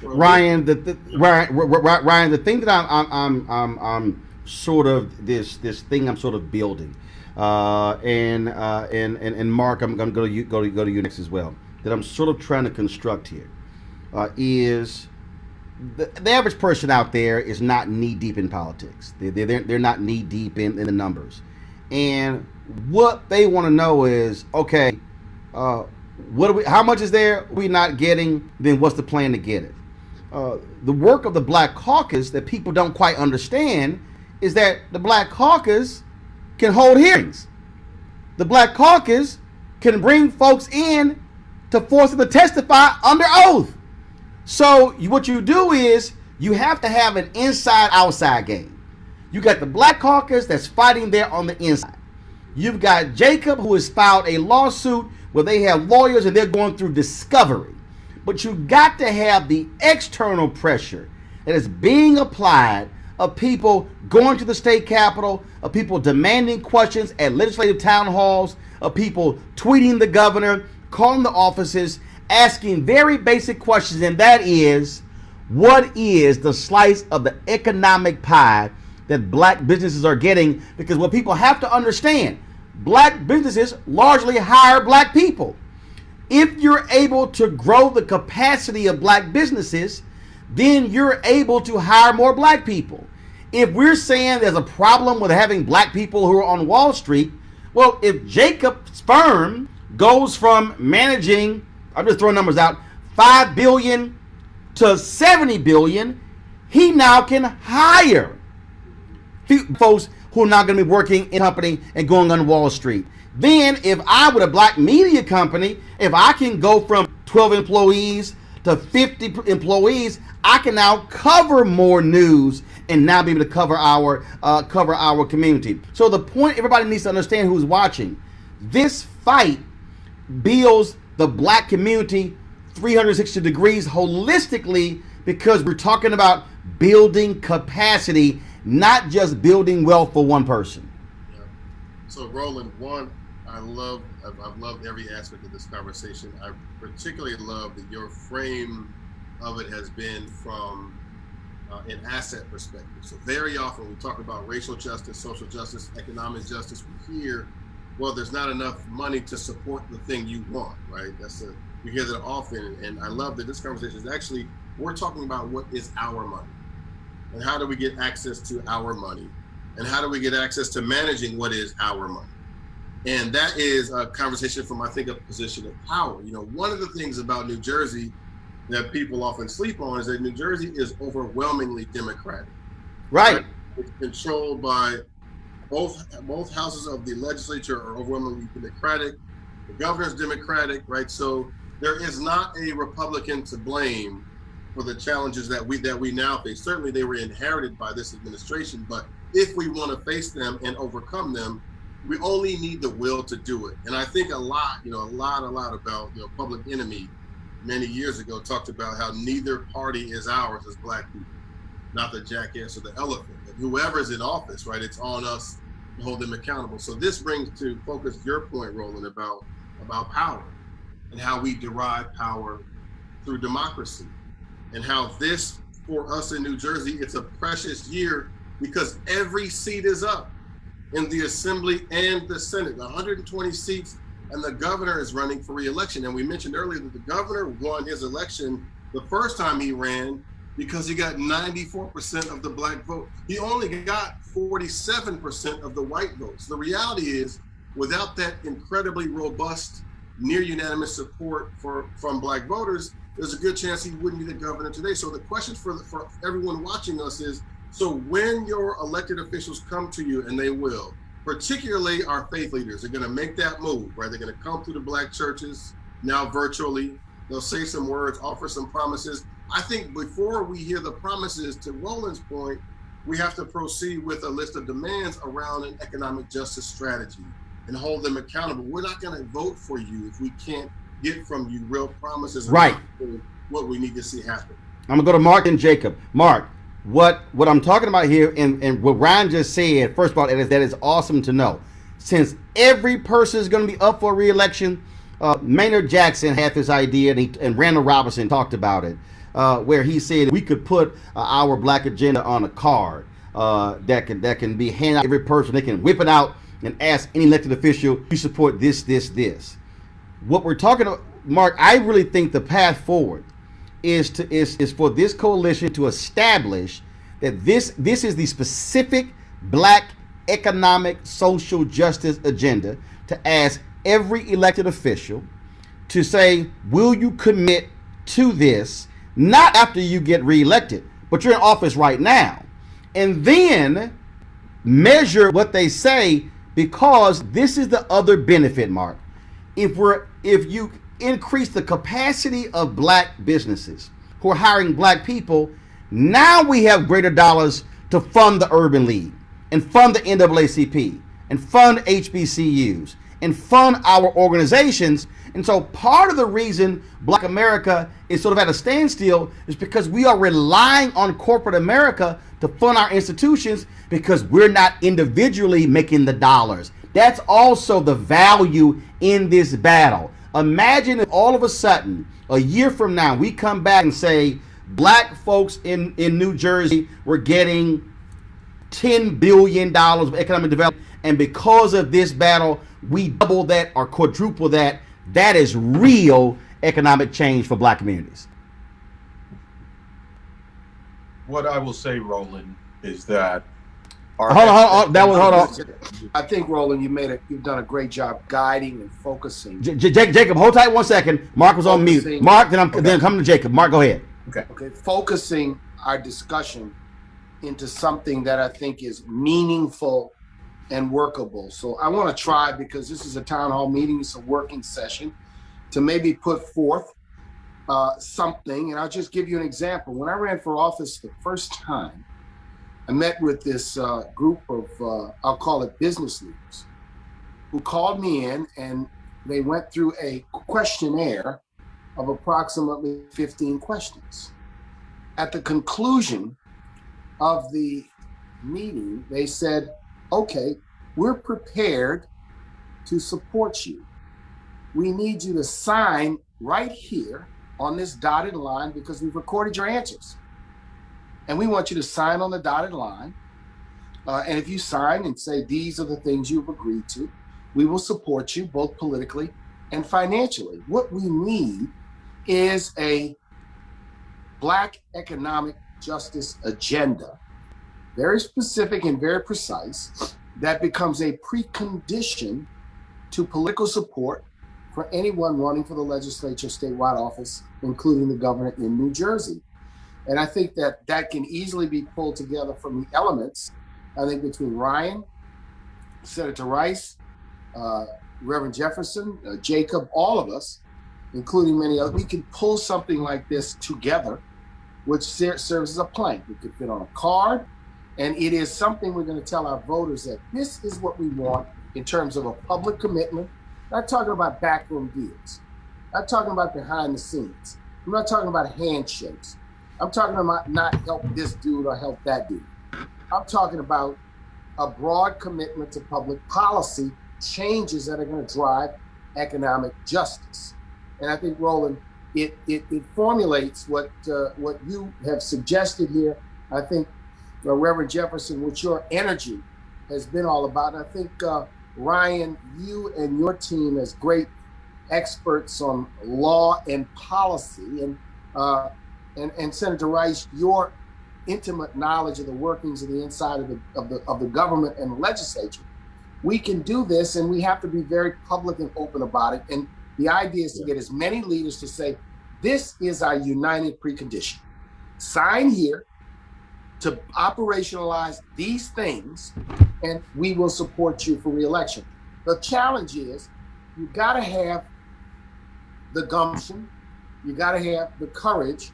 Ryan, Ryan, the thing that I'm sort of this thing I'm sort of building, and Marc, I'm going to go to you next as well. That I'm sort of trying to construct here is. The average person out there is not knee deep in politics. They're not knee deep in the numbers, and what they want to know is, okay, how much is there we not getting? Then what's the plan to get it? The work of the Black Caucus that people don't quite understand is that the Black Caucus can hold hearings. The Black Caucus can bring folks in to force them to testify under oath. So what you do is you have to have an inside-outside game. You got the Black Caucus that's fighting there on the inside. You've got Jacob, who has filed a lawsuit where they have lawyers and they're going through discovery. But you got to have the external pressure that is being applied of people going to the state capitol, of people demanding questions at legislative town halls, of people tweeting the governor, calling the offices, asking very basic questions, and that is, what is the slice of the economic pie that Black businesses are getting? Because what people have to understand, Black businesses largely hire Black people. If you're able to grow the capacity of Black businesses, then you're able to hire more Black people. If we're saying there's a problem with having black people who are on Wall Street, well, if Jacob's firm goes from managing, I'm just throwing numbers out, 5 billion to 70 billion, he now can hire folks who are not going to be working in a company and going on Wall Street. Then if I, with a black media company, if I can go from 12 employees to 50 employees, I can now cover more news and now be able to cover our community. So the point everybody needs to understand who's watching, this fight builds the black community 360 degrees holistically, because we're talking about building capacity, not just building wealth for one person. Yeah. So Roland, one, I've loved every aspect of this conversation. I particularly love that your frame of it has been from an asset perspective. So very often we talk about racial justice, social justice, economic justice. We hear, well, there's not enough money to support the thing you want, right? We hear that often, and I love that this conversation is actually, we're talking about what is our money, and how do we get access to our money, and how do we get access to managing what is our money. And that is a conversation from, I think, a position of power. You know, one of the things about New Jersey that people often sleep on is that New Jersey is overwhelmingly Democratic. Right. It's controlled by both houses of the legislature are overwhelmingly Democratic. The governor's Democratic, right? So there is not a Republican to blame for the challenges that we now face. Certainly they were inherited by this administration, but if we want to face them and overcome them, we only need the will to do it. And I think a lot about, Public Enemy many years ago talked about how neither party is ours as black people, not the jackass or the elephant. And whoever's in office, right, it's on us to hold them accountable. So this brings to focus your point, Roland, about power and how we derive power through democracy, and how this, for us in New Jersey, it's a precious year because every seat is up in the Assembly and the Senate, 120 seats, and the governor is running for re-election. And we mentioned earlier that the governor won his election the first time he ran because he got 94% of the black vote. He only got 47% of the white votes. The reality is, without that incredibly robust, near unanimous support from black voters, there's a good chance he wouldn't be the governor today. So the question for everyone watching us is, so when your elected officials come to you, and they will, particularly our faith leaders, are going to make that move, right? They're going to come through the black churches, now virtually. They'll say some words, offer some promises. I think before we hear the promises, to Roland's point, we have to proceed with a list of demands around an economic justice strategy and hold them accountable. We're not going to vote for you if we can't get from you real promises. Right. What we need to see happen. I'm going to go to Marc and Jacob. Marc, what I'm talking about here, and what Ryan just said, first of all, that is awesome to know. Since every person is going to be up for re-election, Maynard Jackson had this idea, and Randall Robinson talked about it, where he said we could put our black agenda on a card that can be handed out to every person. They can whip it out and ask any elected official, you support this, this, this. What we're talking about, Marc, I really think the path forward is for this coalition to establish that this is the specific black economic social justice agenda, to ask every elected official to say, will you commit to this, not after you get reelected, but you're in office right now, and then measure what they say, because this is the other benefit, Marc. If you increase the capacity of black businesses who are hiring black people, now we have greater dollars to fund the Urban League and fund the NAACP and fund HBCUs and fund our organizations. And so part of the reason Black America is sort of at a standstill is because we are relying on corporate America to fund our institutions, because we're not individually making the dollars. That's also the value in this battle. Imagine if all of a sudden, a year from now, we come back and say, black folks in New Jersey were getting $10 billion of economic development, and because of this battle, we double that or quadruple that. That is real economic change for black communities. What I will say, Roland, is that our Hold on. That was, hold on. I think, Roland, you've done a great job guiding and focusing. Jacob, hold tight 1 second. Mark was on mute. Mark, then I'm coming to Jacob. Mark, go ahead. Okay. Focusing our discussion into something that I think is meaningful and workable. So I want to try, because this is a town hall meeting, it's a working session, to maybe put forth something. And I'll just give you an example. When I ran for office the first time, I met with this group of, I'll call it business leaders, who called me in, and they went through a questionnaire of approximately 15 questions. At the conclusion of the meeting, they said, okay, we're prepared to support you. We need you to sign right here on this dotted line, because we've recorded your answers. And we want you to sign on the dotted line. And if you sign and say, these are the things you've agreed to, we will support you both politically and financially. What we need is a Black economic justice agenda, very specific and very precise, that becomes a precondition to political support for anyone running for the legislature statewide office, including the governor in New Jersey. And I think that that can easily be pulled together from the elements, I think, between Ryan, Senator Rice, Reverend Jefferson, Jacob, all of us, including many others. We can pull something like this together, which serves as a plank. It could fit on a card, and it is something we're going to tell our voters that this is what we want in terms of a public commitment. Not talking about backroom deals. Not talking about behind the scenes. I'm not talking about handshakes. I'm talking about not help this dude or help that dude. I'm talking about a broad commitment to public policy changes that are going to drive economic justice. And I think, Roland, it formulates what you have suggested here. I think, Reverend Jefferson, what your energy has been all about. And I think, Ryan, you and your team as great experts on law and policy, and Senator Rice, your intimate knowledge of the workings of the inside of the government and the legislature. We can do this, and we have to be very public and open about it. And the idea is to get as many leaders to say, this is our united precondition. Sign here to operationalize these things, and we will support you for re-election. The challenge is you got to have the gumption, you got to have the courage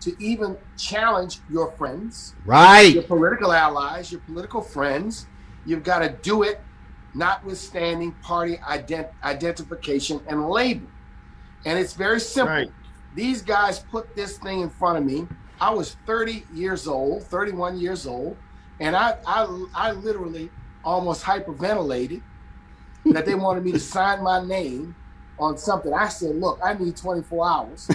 to even challenge your friends, right? Your political allies, your political friends. You've got to do it notwithstanding party identification and label. And it's very simple. Right. These guys put this thing in front of me. I was 31 years old, and I literally almost hyperventilated that they wanted me to sign my name on something. I said, look, I need 24 hours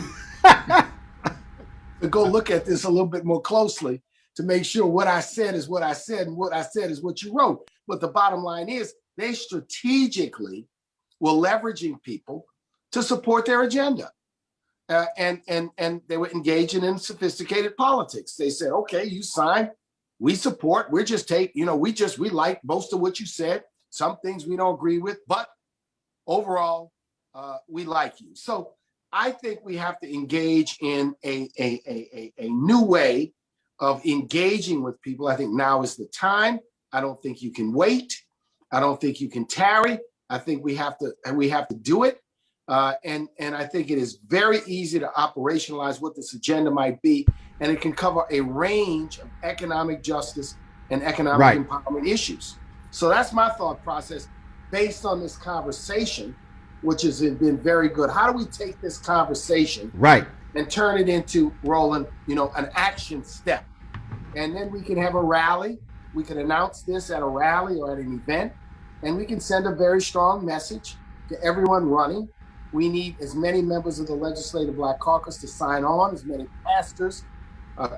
to go look at this a little bit more closely to make sure what I said is what I said and what I said is what you wrote. But the bottom line is they strategically were leveraging people to support their agenda. And they were engaging in sophisticated politics. They said, okay, you signed, we support, we're just we like most of what you said. Some things we don't agree with, but overall, we like you. So I think we have to engage in a new way of engaging with people. I think now is the time. I don't think you can wait. I don't think you can tarry. I think we have to do it. And I think it is very easy to operationalize what this agenda might be, and it can cover a range of economic justice and economic empowerment issues. So that's my thought process based on this conversation, which has been very good. How do we take this conversation and turn it into, Roland, an action step? And then we can have a rally. We can announce this at a rally or at an event, and we can send a very strong message to everyone running. We need as many members of the Legislative Black Caucus to sign on, as many pastors,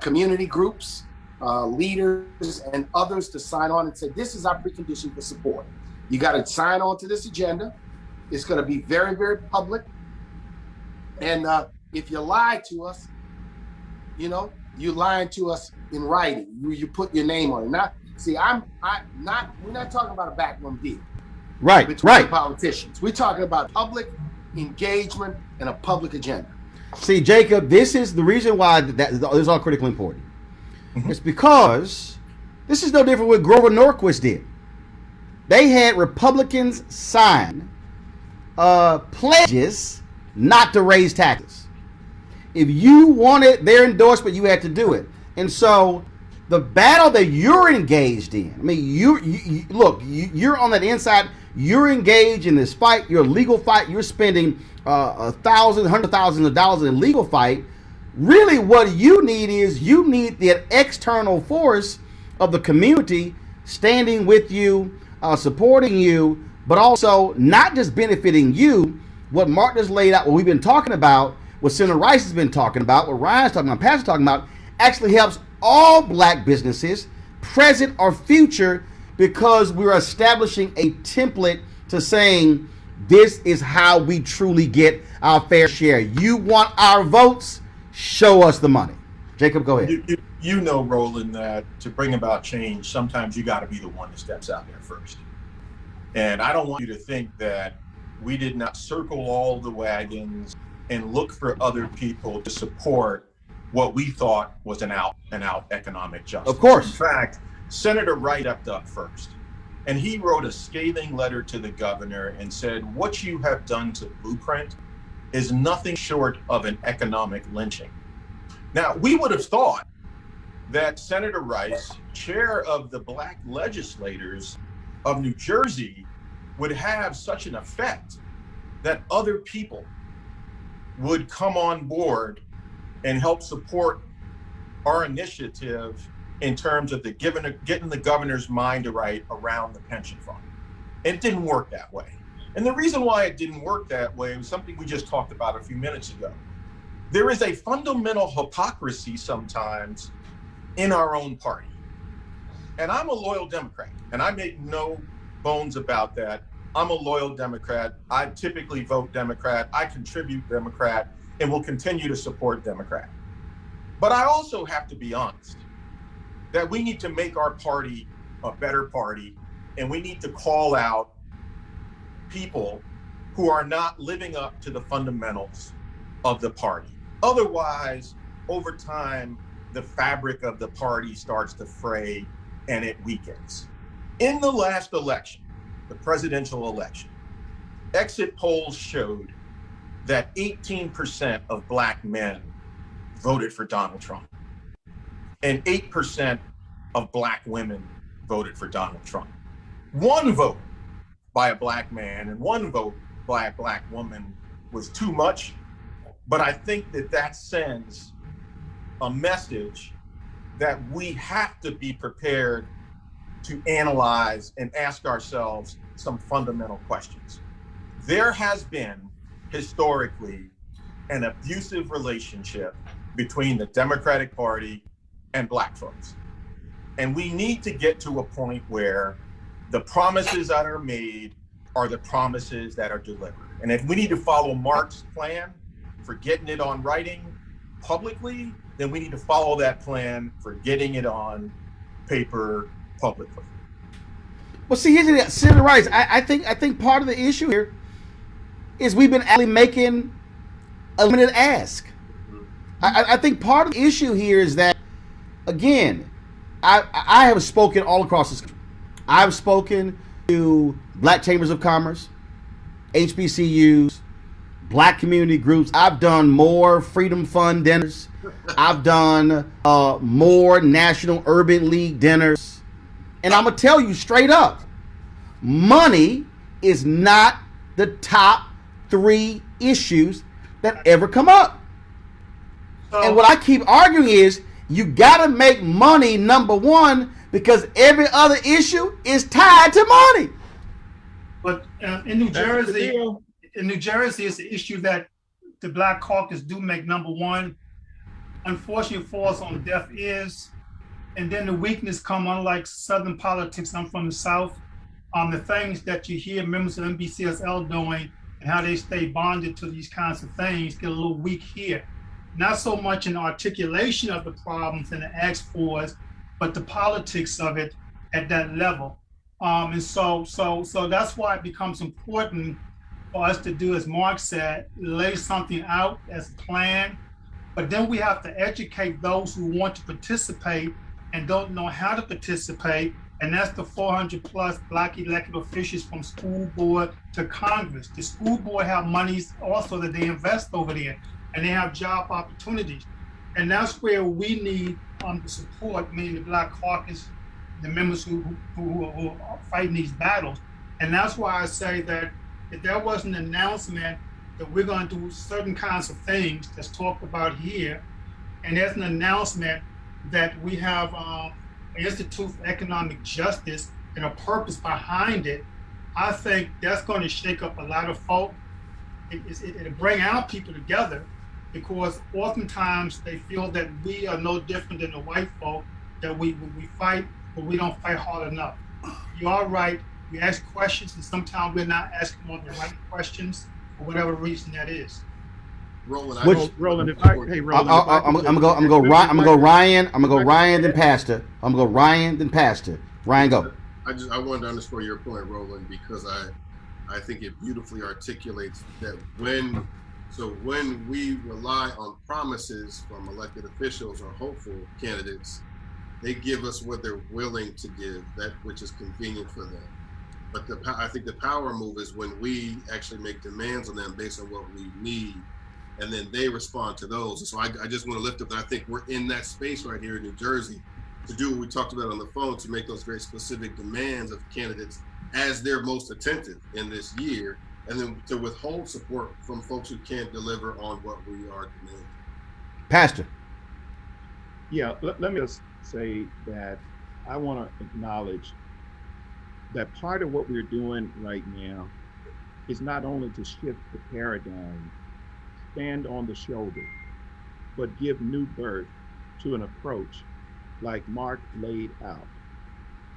community groups, leaders, and others to sign on and say, this is our precondition for support. You got to sign on to this agenda. It's going to be very, very public. And if you lie to us, You lying to us in writing. You put your name on it. Not see. We're not talking about a backroom deal. Right. Between politicians. We're talking about public engagement and a public agenda. See, Jacob, this is the reason why that is all critically important. Mm-hmm. It's because this is no different what Grover Norquist did. They had Republicans sign pledges not to raise taxes. If you wanted their endorsement, you had to do it. And so the battle that you're engaged in, I mean, you look, you're on that inside, you're engaged in this fight, your legal fight, you're spending hundreds of thousands of dollars in a legal fight. Really what you need is you need that external force of the community standing with you, supporting you, but also not just benefiting you. What Marc just laid out, what we've been talking about, what Senator Rice has been talking about, what Ryan's talking about, Pat's talking about, actually helps all black businesses, present or future, because we're establishing a template to saying this is how we truly get our fair share. You want our votes? Show us the money. Jacob, go ahead. You know, Roland, that to bring about change, sometimes you got to be the one that steps out there first. And I don't want you to think that we did not circle all the wagons and look for other people to support what we thought was an out economic justice. Of course. In fact, Senator Wright stepped up first, and he wrote a scathing letter to the governor and said, what you have done to Blueprint is nothing short of an economic lynching. Now, we would have thought that Senator Rice, chair of the black legislators of New Jersey, would have such an effect that other people would come on board and help support our initiative in terms of getting the governor's mind right around the pension fund. It didn't work that way. And the reason why it didn't work that way was something we just talked about a few minutes ago. There is a fundamental hypocrisy sometimes in our own party. And I'm a loyal Democrat, and I make no bones about that. I'm a loyal Democrat. I typically vote Democrat. I contribute Democrat and will continue to support Democrat. But I also have to be honest that we need to make our party a better party, and we need to call out people who are not living up to the fundamentals of the party. Otherwise, over time, the fabric of the party starts to fray and it weakens. In the last election, the presidential election, exit polls showed that 18% of black men voted for Donald Trump, and 8% of black women voted for Donald Trump. One vote by a black man and one vote by a black woman was too much, but I think that sends a message that we have to be prepared to analyze and ask ourselves some fundamental questions. There has been historically an abusive relationship between the Democratic Party and black folks. And we need to get to a point where the promises that are made are the promises that are delivered. And if we need to follow Marc's plan for getting it on writing publicly, then we need to follow that plan for getting it on paper publicly. Well, see, here's the Senator Rice. I think part of the issue here is we've been actually making a limited ask. I think part of the issue here is that, again, I have spoken all across this country. I've spoken to black chambers of commerce, HBCUs, black community groups. I've done more Freedom Fund dinners. I've done more National Urban League dinners. And I'm going to tell you straight up, money is not the top 3 issues that ever come up. And what I keep arguing is you got to make money number one, because every other issue is tied to money. But in New Jersey, it's the issue that the Black Caucus do make number one. Unfortunately, falls on deaf ears. And then the weakness come, unlike Southern politics. I'm from the South. The things that you hear members of NBCSL doing and how they stay bonded to these kinds of things get a little weak here. not so much an articulation of the problems and the ask fors, but the politics of it at that level. And so that's why it becomes important for us to do, as Marc said, lay something out as a plan. But then we have to educate those who want to participate and don't know how to participate. And that's the 400 plus Black elected officials from school board to Congress. The school board have monies also that they invest over there, and they have job opportunities. And that's where we need the support, meaning the Black Caucus, the members who are fighting these battles. And that's why I say that if there was an announcement that we're going to do certain kinds of things that's talked about here, and there's an announcement that we have an Institute for Economic Justice and a purpose behind it, I think that's going to shake up a lot of folk. It'll bring our people together, because oftentimes they feel that we are no different than the white folk, that we fight, but we don't fight hard enough. You are right, we ask questions, and sometimes we're not asking all the right questions for whatever reason that is. Roland, Roland, if I, hey, Roland, I'm gonna go Ryan, then Pastor. I'm gonna go Ryan, then Pastor. Ryan, go. I wanted to underscore your point, Roland, because I think it beautifully articulates that when we rely on promises from elected officials or hopeful candidates, they give us what they're willing to give, that which is convenient for them. But I think the power move is when we actually make demands on them based on what we need, and then they respond to those. And so I just want to lift up that I think we're in that space right here in New Jersey to do what we talked about on the phone, to make those very specific demands of candidates as they're most attentive in this year, and then to withhold support from folks who can't deliver on what we are demanding. Pastor. Yeah, let me just say that I want to acknowledge that part of what we're doing right now is not only to shift the paradigm, stand on the shoulder, but give new birth to an approach like Marc laid out.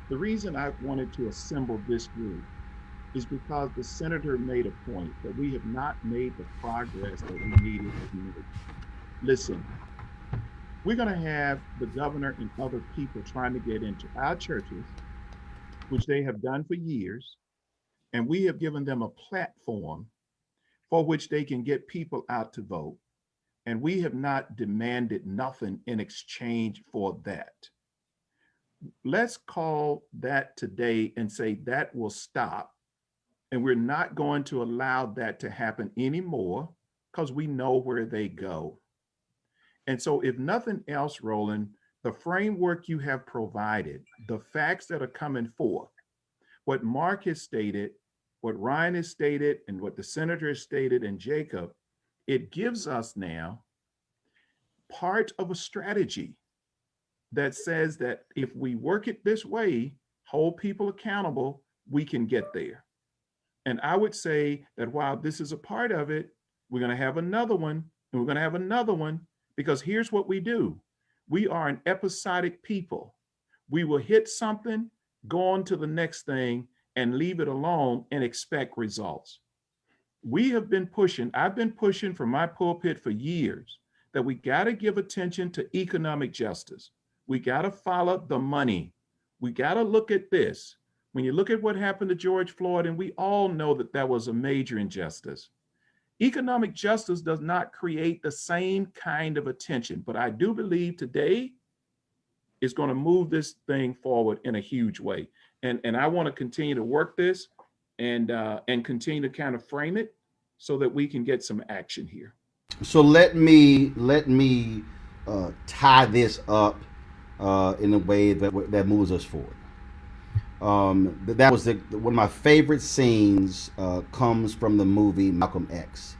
The reason I wanted to assemble this group is because the senator made a point that we have not made the progress that we needed to make. Listen, we're going to have the governor and other people trying to get into our churches, which they have done for years, and we have given them a platform for which they can get people out to vote. And we have not demanded nothing in exchange for that. Let's call that today and say that will stop. And we're not going to allow that to happen anymore, because we know where they go. And so if nothing else, Roland, the framework you have provided, the facts that are coming forth, what Marc has stated, what Ryan has stated, and what the senator has stated, and Jacob, it gives us now part of a strategy that says that if we work it this way, hold people accountable, we can get there. And I would say that while this is a part of it, we're going to have another one, and we're going to have another one, because here's what we do. We are an episodic people. We will hit something, go on to the next thing, and leave it alone and expect results. We have been pushing, I've been pushing from my pulpit for years, that we got to give attention to economic justice. We got to follow the money. We got to look at this. When you look at what happened to George Floyd, and we all know that that was a major injustice, economic justice does not create the same kind of attention. But I do believe today is going to move this thing forward in a huge way. And I want to continue to work this and continue to kind of frame it so that we can get some action here. So let me tie this up in a way that moves us forward. That was one of my favorite scenes. Comes from the movie Malcolm X,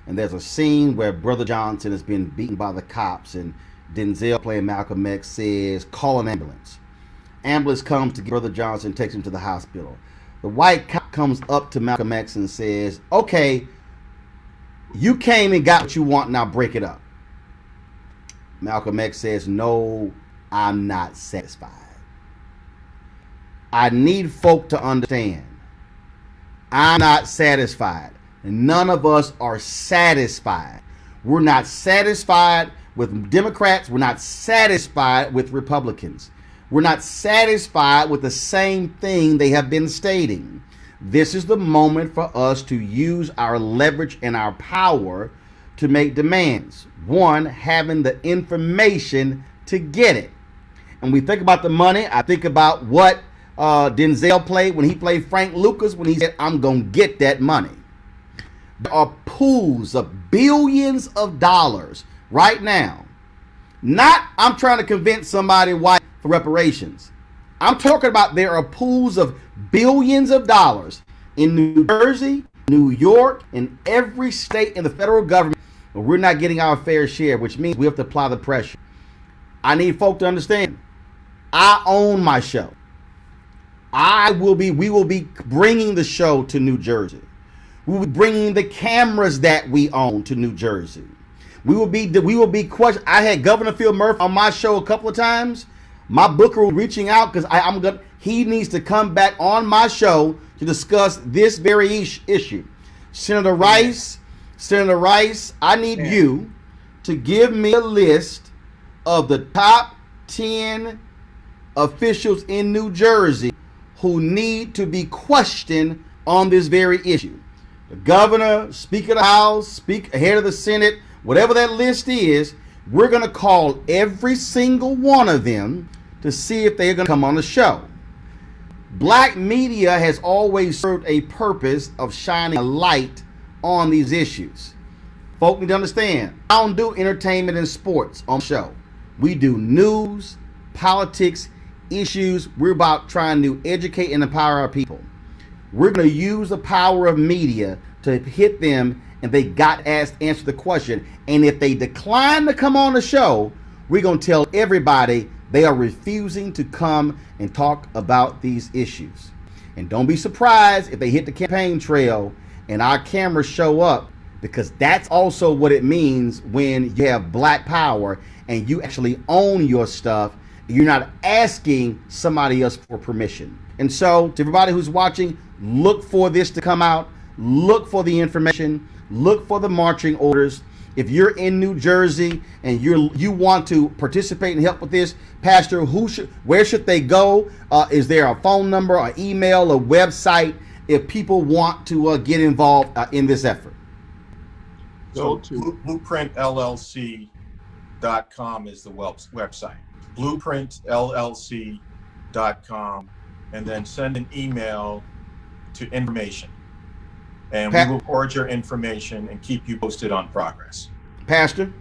and there's a scene where Brother Johnson has been beaten by the cops, and Denzel, playing Malcolm X, says, "Call an ambulance." Ambulance comes to get Brother Johnson, takes him to the hospital. The white cop comes up to Malcolm X and says, "Okay, you came and got what you want, now break it up." Malcolm X says, "No, I'm not satisfied. I need folk to understand. I'm not satisfied. None of us are satisfied. We're not satisfied with Democrats. We're not satisfied with Republicans. We're not satisfied with the same thing they have been stating. This is the moment for us to use our leverage and our power to make demands. One, having the information to get it. And we think about the money. I think about what Denzel played when he played Frank Lucas, when he said, I'm going to get that money. There are pools of billions of dollars right now. Not I'm trying to convince somebody white for reparations. I'm talking about there are pools of billions of dollars in New Jersey, New York, and every state in the federal government. But we're not getting our fair share, which means we have to apply the pressure. I need folk to understand. I own my show. We will be bringing the show to New Jersey. We will be bringing the cameras that we own to New Jersey. We will be questioned. I had Governor Phil Murphy on my show a couple of times. My booker was reaching out because he needs to come back on my show to discuss this very issue. Senator Rice, I need you to give me a list of the top 10 officials in New Jersey who need to be questioned on this very issue. The governor, Speaker of the House, head of the Senate, whatever that list is, we're going to call every single one of them to see if they're going to come on the show. Black media has always served a purpose of shining a light on these issues. Folk need to understand, I don't do entertainment and sports on the show. We do news, politics, issues. We're about trying to educate and empower our people. We're going to use the power of media to hit them, and they got asked to answer the question. And if they decline to come on the show, we're going to tell everybody they are refusing to come and talk about these issues. And don't be surprised if they hit the campaign trail and our cameras show up, because that's also what it means when you have black power and you actually own your stuff. You're not asking somebody else for permission. And so to everybody who's watching, look for this to come out. Look for the information. Look for the marching orders. If you're in New Jersey and you want to participate and help with this, Pastor, where should they go? Is there a phone number, an email, a website if people want to get involved in this effort? So blueprintllc.com is the website. blueprintllc.com, and then send an email to information. And we will forward your information and keep you posted on progress. Pastor?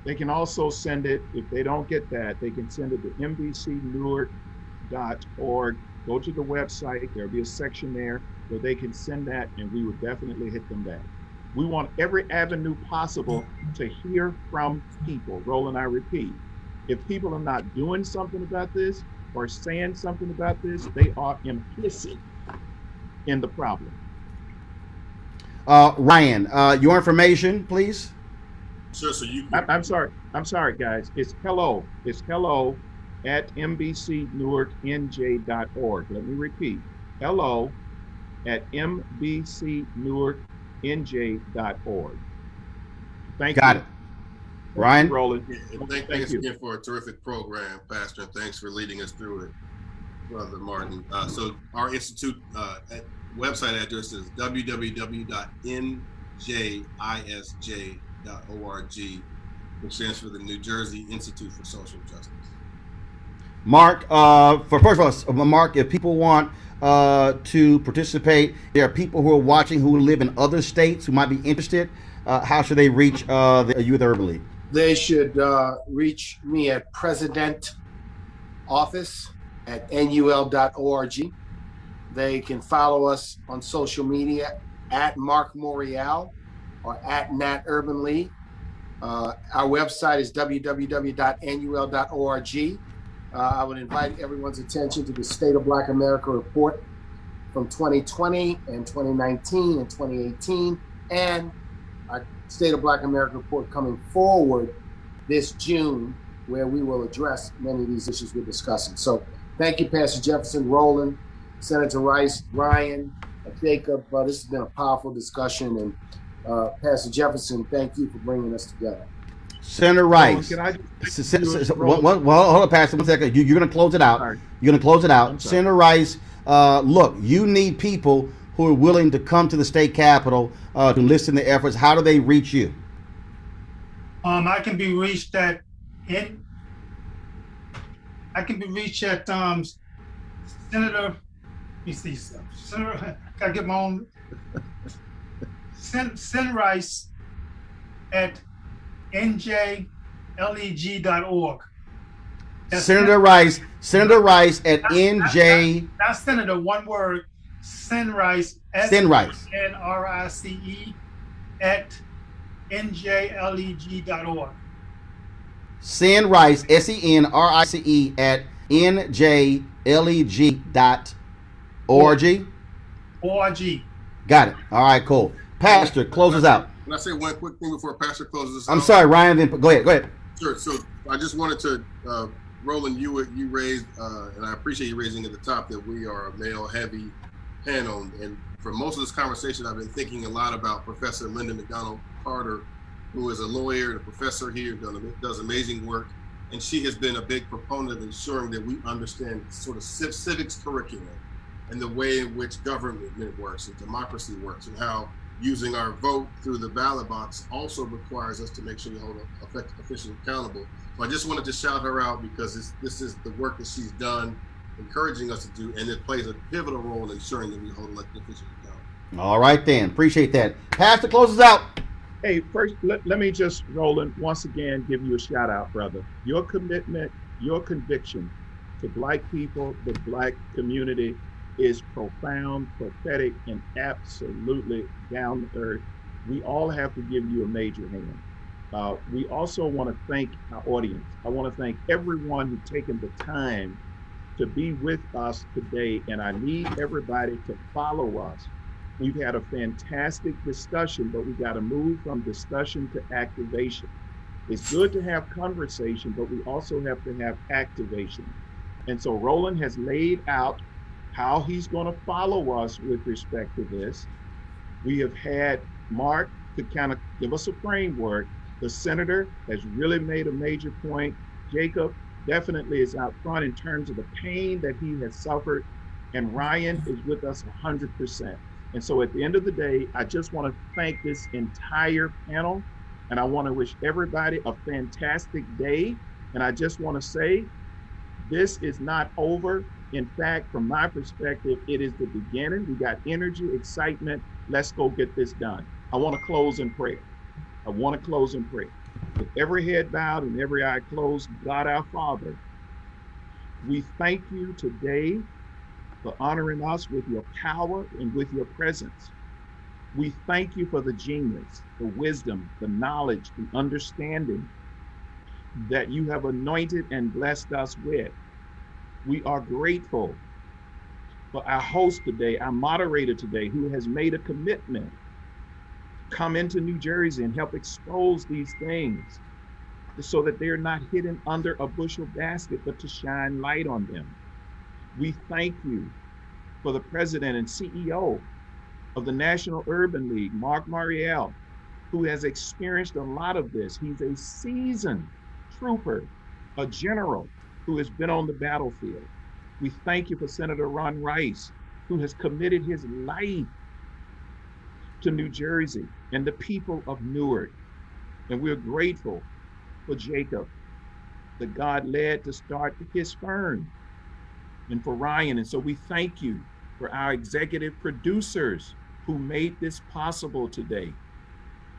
They can also send it, if they don't get that, they can send it to mbcnewark.org. Go to the website. There'll be a section there where they can send that, and we will definitely hit them back. We want every avenue possible to hear from people. Roland, I repeat, if people are not doing something about this or saying something about this, they are implicit in the problem. Ryan, your information, please. Sure. So you. I'm sorry, guys. It's hello at mbcnewarknj.org. Let me repeat. Hello at mbcnewarknj.org. Thank you. Got it. Ryan? Roland. Thanks again for a terrific program, Pastor, and thanks for leading us through it, Brother Martin. So our institute website address is www.njisj.org, which stands for the New Jersey Institute for Social Justice. Marc, first of all, Marc, if people want to participate, there are people who are watching who live in other states who might be interested. How should they reach the Youth Urban League? They should reach me at presidentoffice@nul.org. They can follow us on social media at Marc Morial or at Nat Urban League. Our website is www.nul.org. I would invite everyone's attention to the State of Black America report from 2020 and 2019 and 2018, and our State of Black America report coming forward this June, where we will address many of these issues we're discussing. So thank you, Pastor Jefferson, Roland, Senator Rice, Ryan, Jacob. This has been a powerful discussion, and Pastor Jefferson, thank you for bringing us together. Senator Rice. Can I hold on, Pastor, 1 second. You're going to close it out. Sorry. You're going to close it I'm out. sorry. Senator Rice, look, you need people who are willing to come to the state capitol to listen to efforts. How do they reach you? I can be reached at Senator. Let me see. Senator, gotta get my own. Send Rice at njleg.org. Senator Rice at NJ. Not Senator, one word. Send Rice. SNRICE at njleg.org. Send Rice, SENRICE at njleg.org. ORG. Got it. All right, cool. Pastor, close us out. Can I say one quick thing before Pastor closes us out? I'm sorry, Ryan. Then go ahead. Sure. So I just wanted to, Roland, you raised, and I appreciate you raising at the top that we are a male-heavy panel. And for most of this conversation, I've been thinking a lot about Professor Linda McDonald Carter, who is a lawyer and a professor here, does amazing work. And she has been a big proponent of ensuring that we understand sort of civics curriculum and the way in which government works and democracy works, and how using our vote through the ballot box also requires us to make sure we hold elected officials accountable. So I just wanted to shout her out because this is the work that she's done, encouraging us to do, and it plays a pivotal role in ensuring that we hold elected officials accountable. All right, then. Appreciate that. Pastor, close us out. Hey, first, let me just, Roland, once again, give you a shout out, brother. Your commitment, your conviction to Black people, the Black community, is profound, prophetic, and absolutely down to earth. We all have to give you a major hand. We also want to thank our audience. I want to thank everyone who's taken the time to be with us today, and I need everybody to follow us. We've had a fantastic discussion, but we got to move from discussion to activation. It's good to have conversation, but we also have to have activation. And so Roland has laid out how he's going to follow us with respect to this. We have had Marc to kind of give us a framework. The senator has really made a major point. Jacob definitely is out front in terms of the pain that he has suffered. And Ryan is with us 100%. And so at the end of the day, I just want to thank this entire panel. And I want to wish everybody a fantastic day. And I just want to say, this is not over. In fact, from my perspective, it is the beginning. We got energy, excitement. Let's go get this done. I want to close in prayer. With every head bowed and every eye closed, God our Father, we thank you today for honoring us with your power and with your presence. We thank you for the genius, the wisdom, the knowledge, the understanding that you have anointed and blessed us with. We are grateful for our host today, our moderator today, who has made a commitment to come into New Jersey and help expose these things so that they're not hidden under a bushel basket, but to shine light on them. We thank you for the president and CEO of the National Urban League, Marc Morial, who has experienced a lot of this. He's a seasoned trooper, a general who has been on the battlefield. We thank you for Senator Ron Rice, who has committed his life to New Jersey and the people of Newark. And we're grateful for Jacob, that God led to start his firm, and for Ryan. And so we thank you for our executive producers who made this possible today.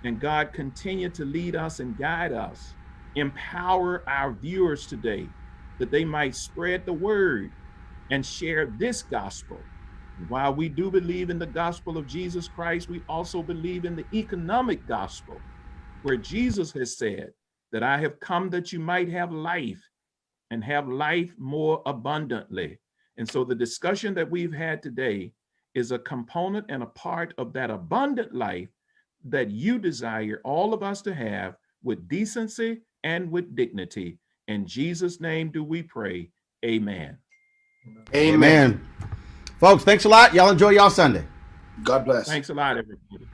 And God, continue to lead us and guide us. Empower our viewers today that they might spread the word and share this gospel. While we do believe in the gospel of Jesus Christ, we also believe in the economic gospel, where Jesus has said that I have come that you might have life and have life more abundantly. And so the discussion that we've had today is a component and a part of that abundant life that you desire all of us to have with decency and with dignity. In Jesus' name do we pray. Amen. Amen. Folks, thanks a lot. Y'all enjoy y'all Sunday. God bless. Thanks a lot, everybody.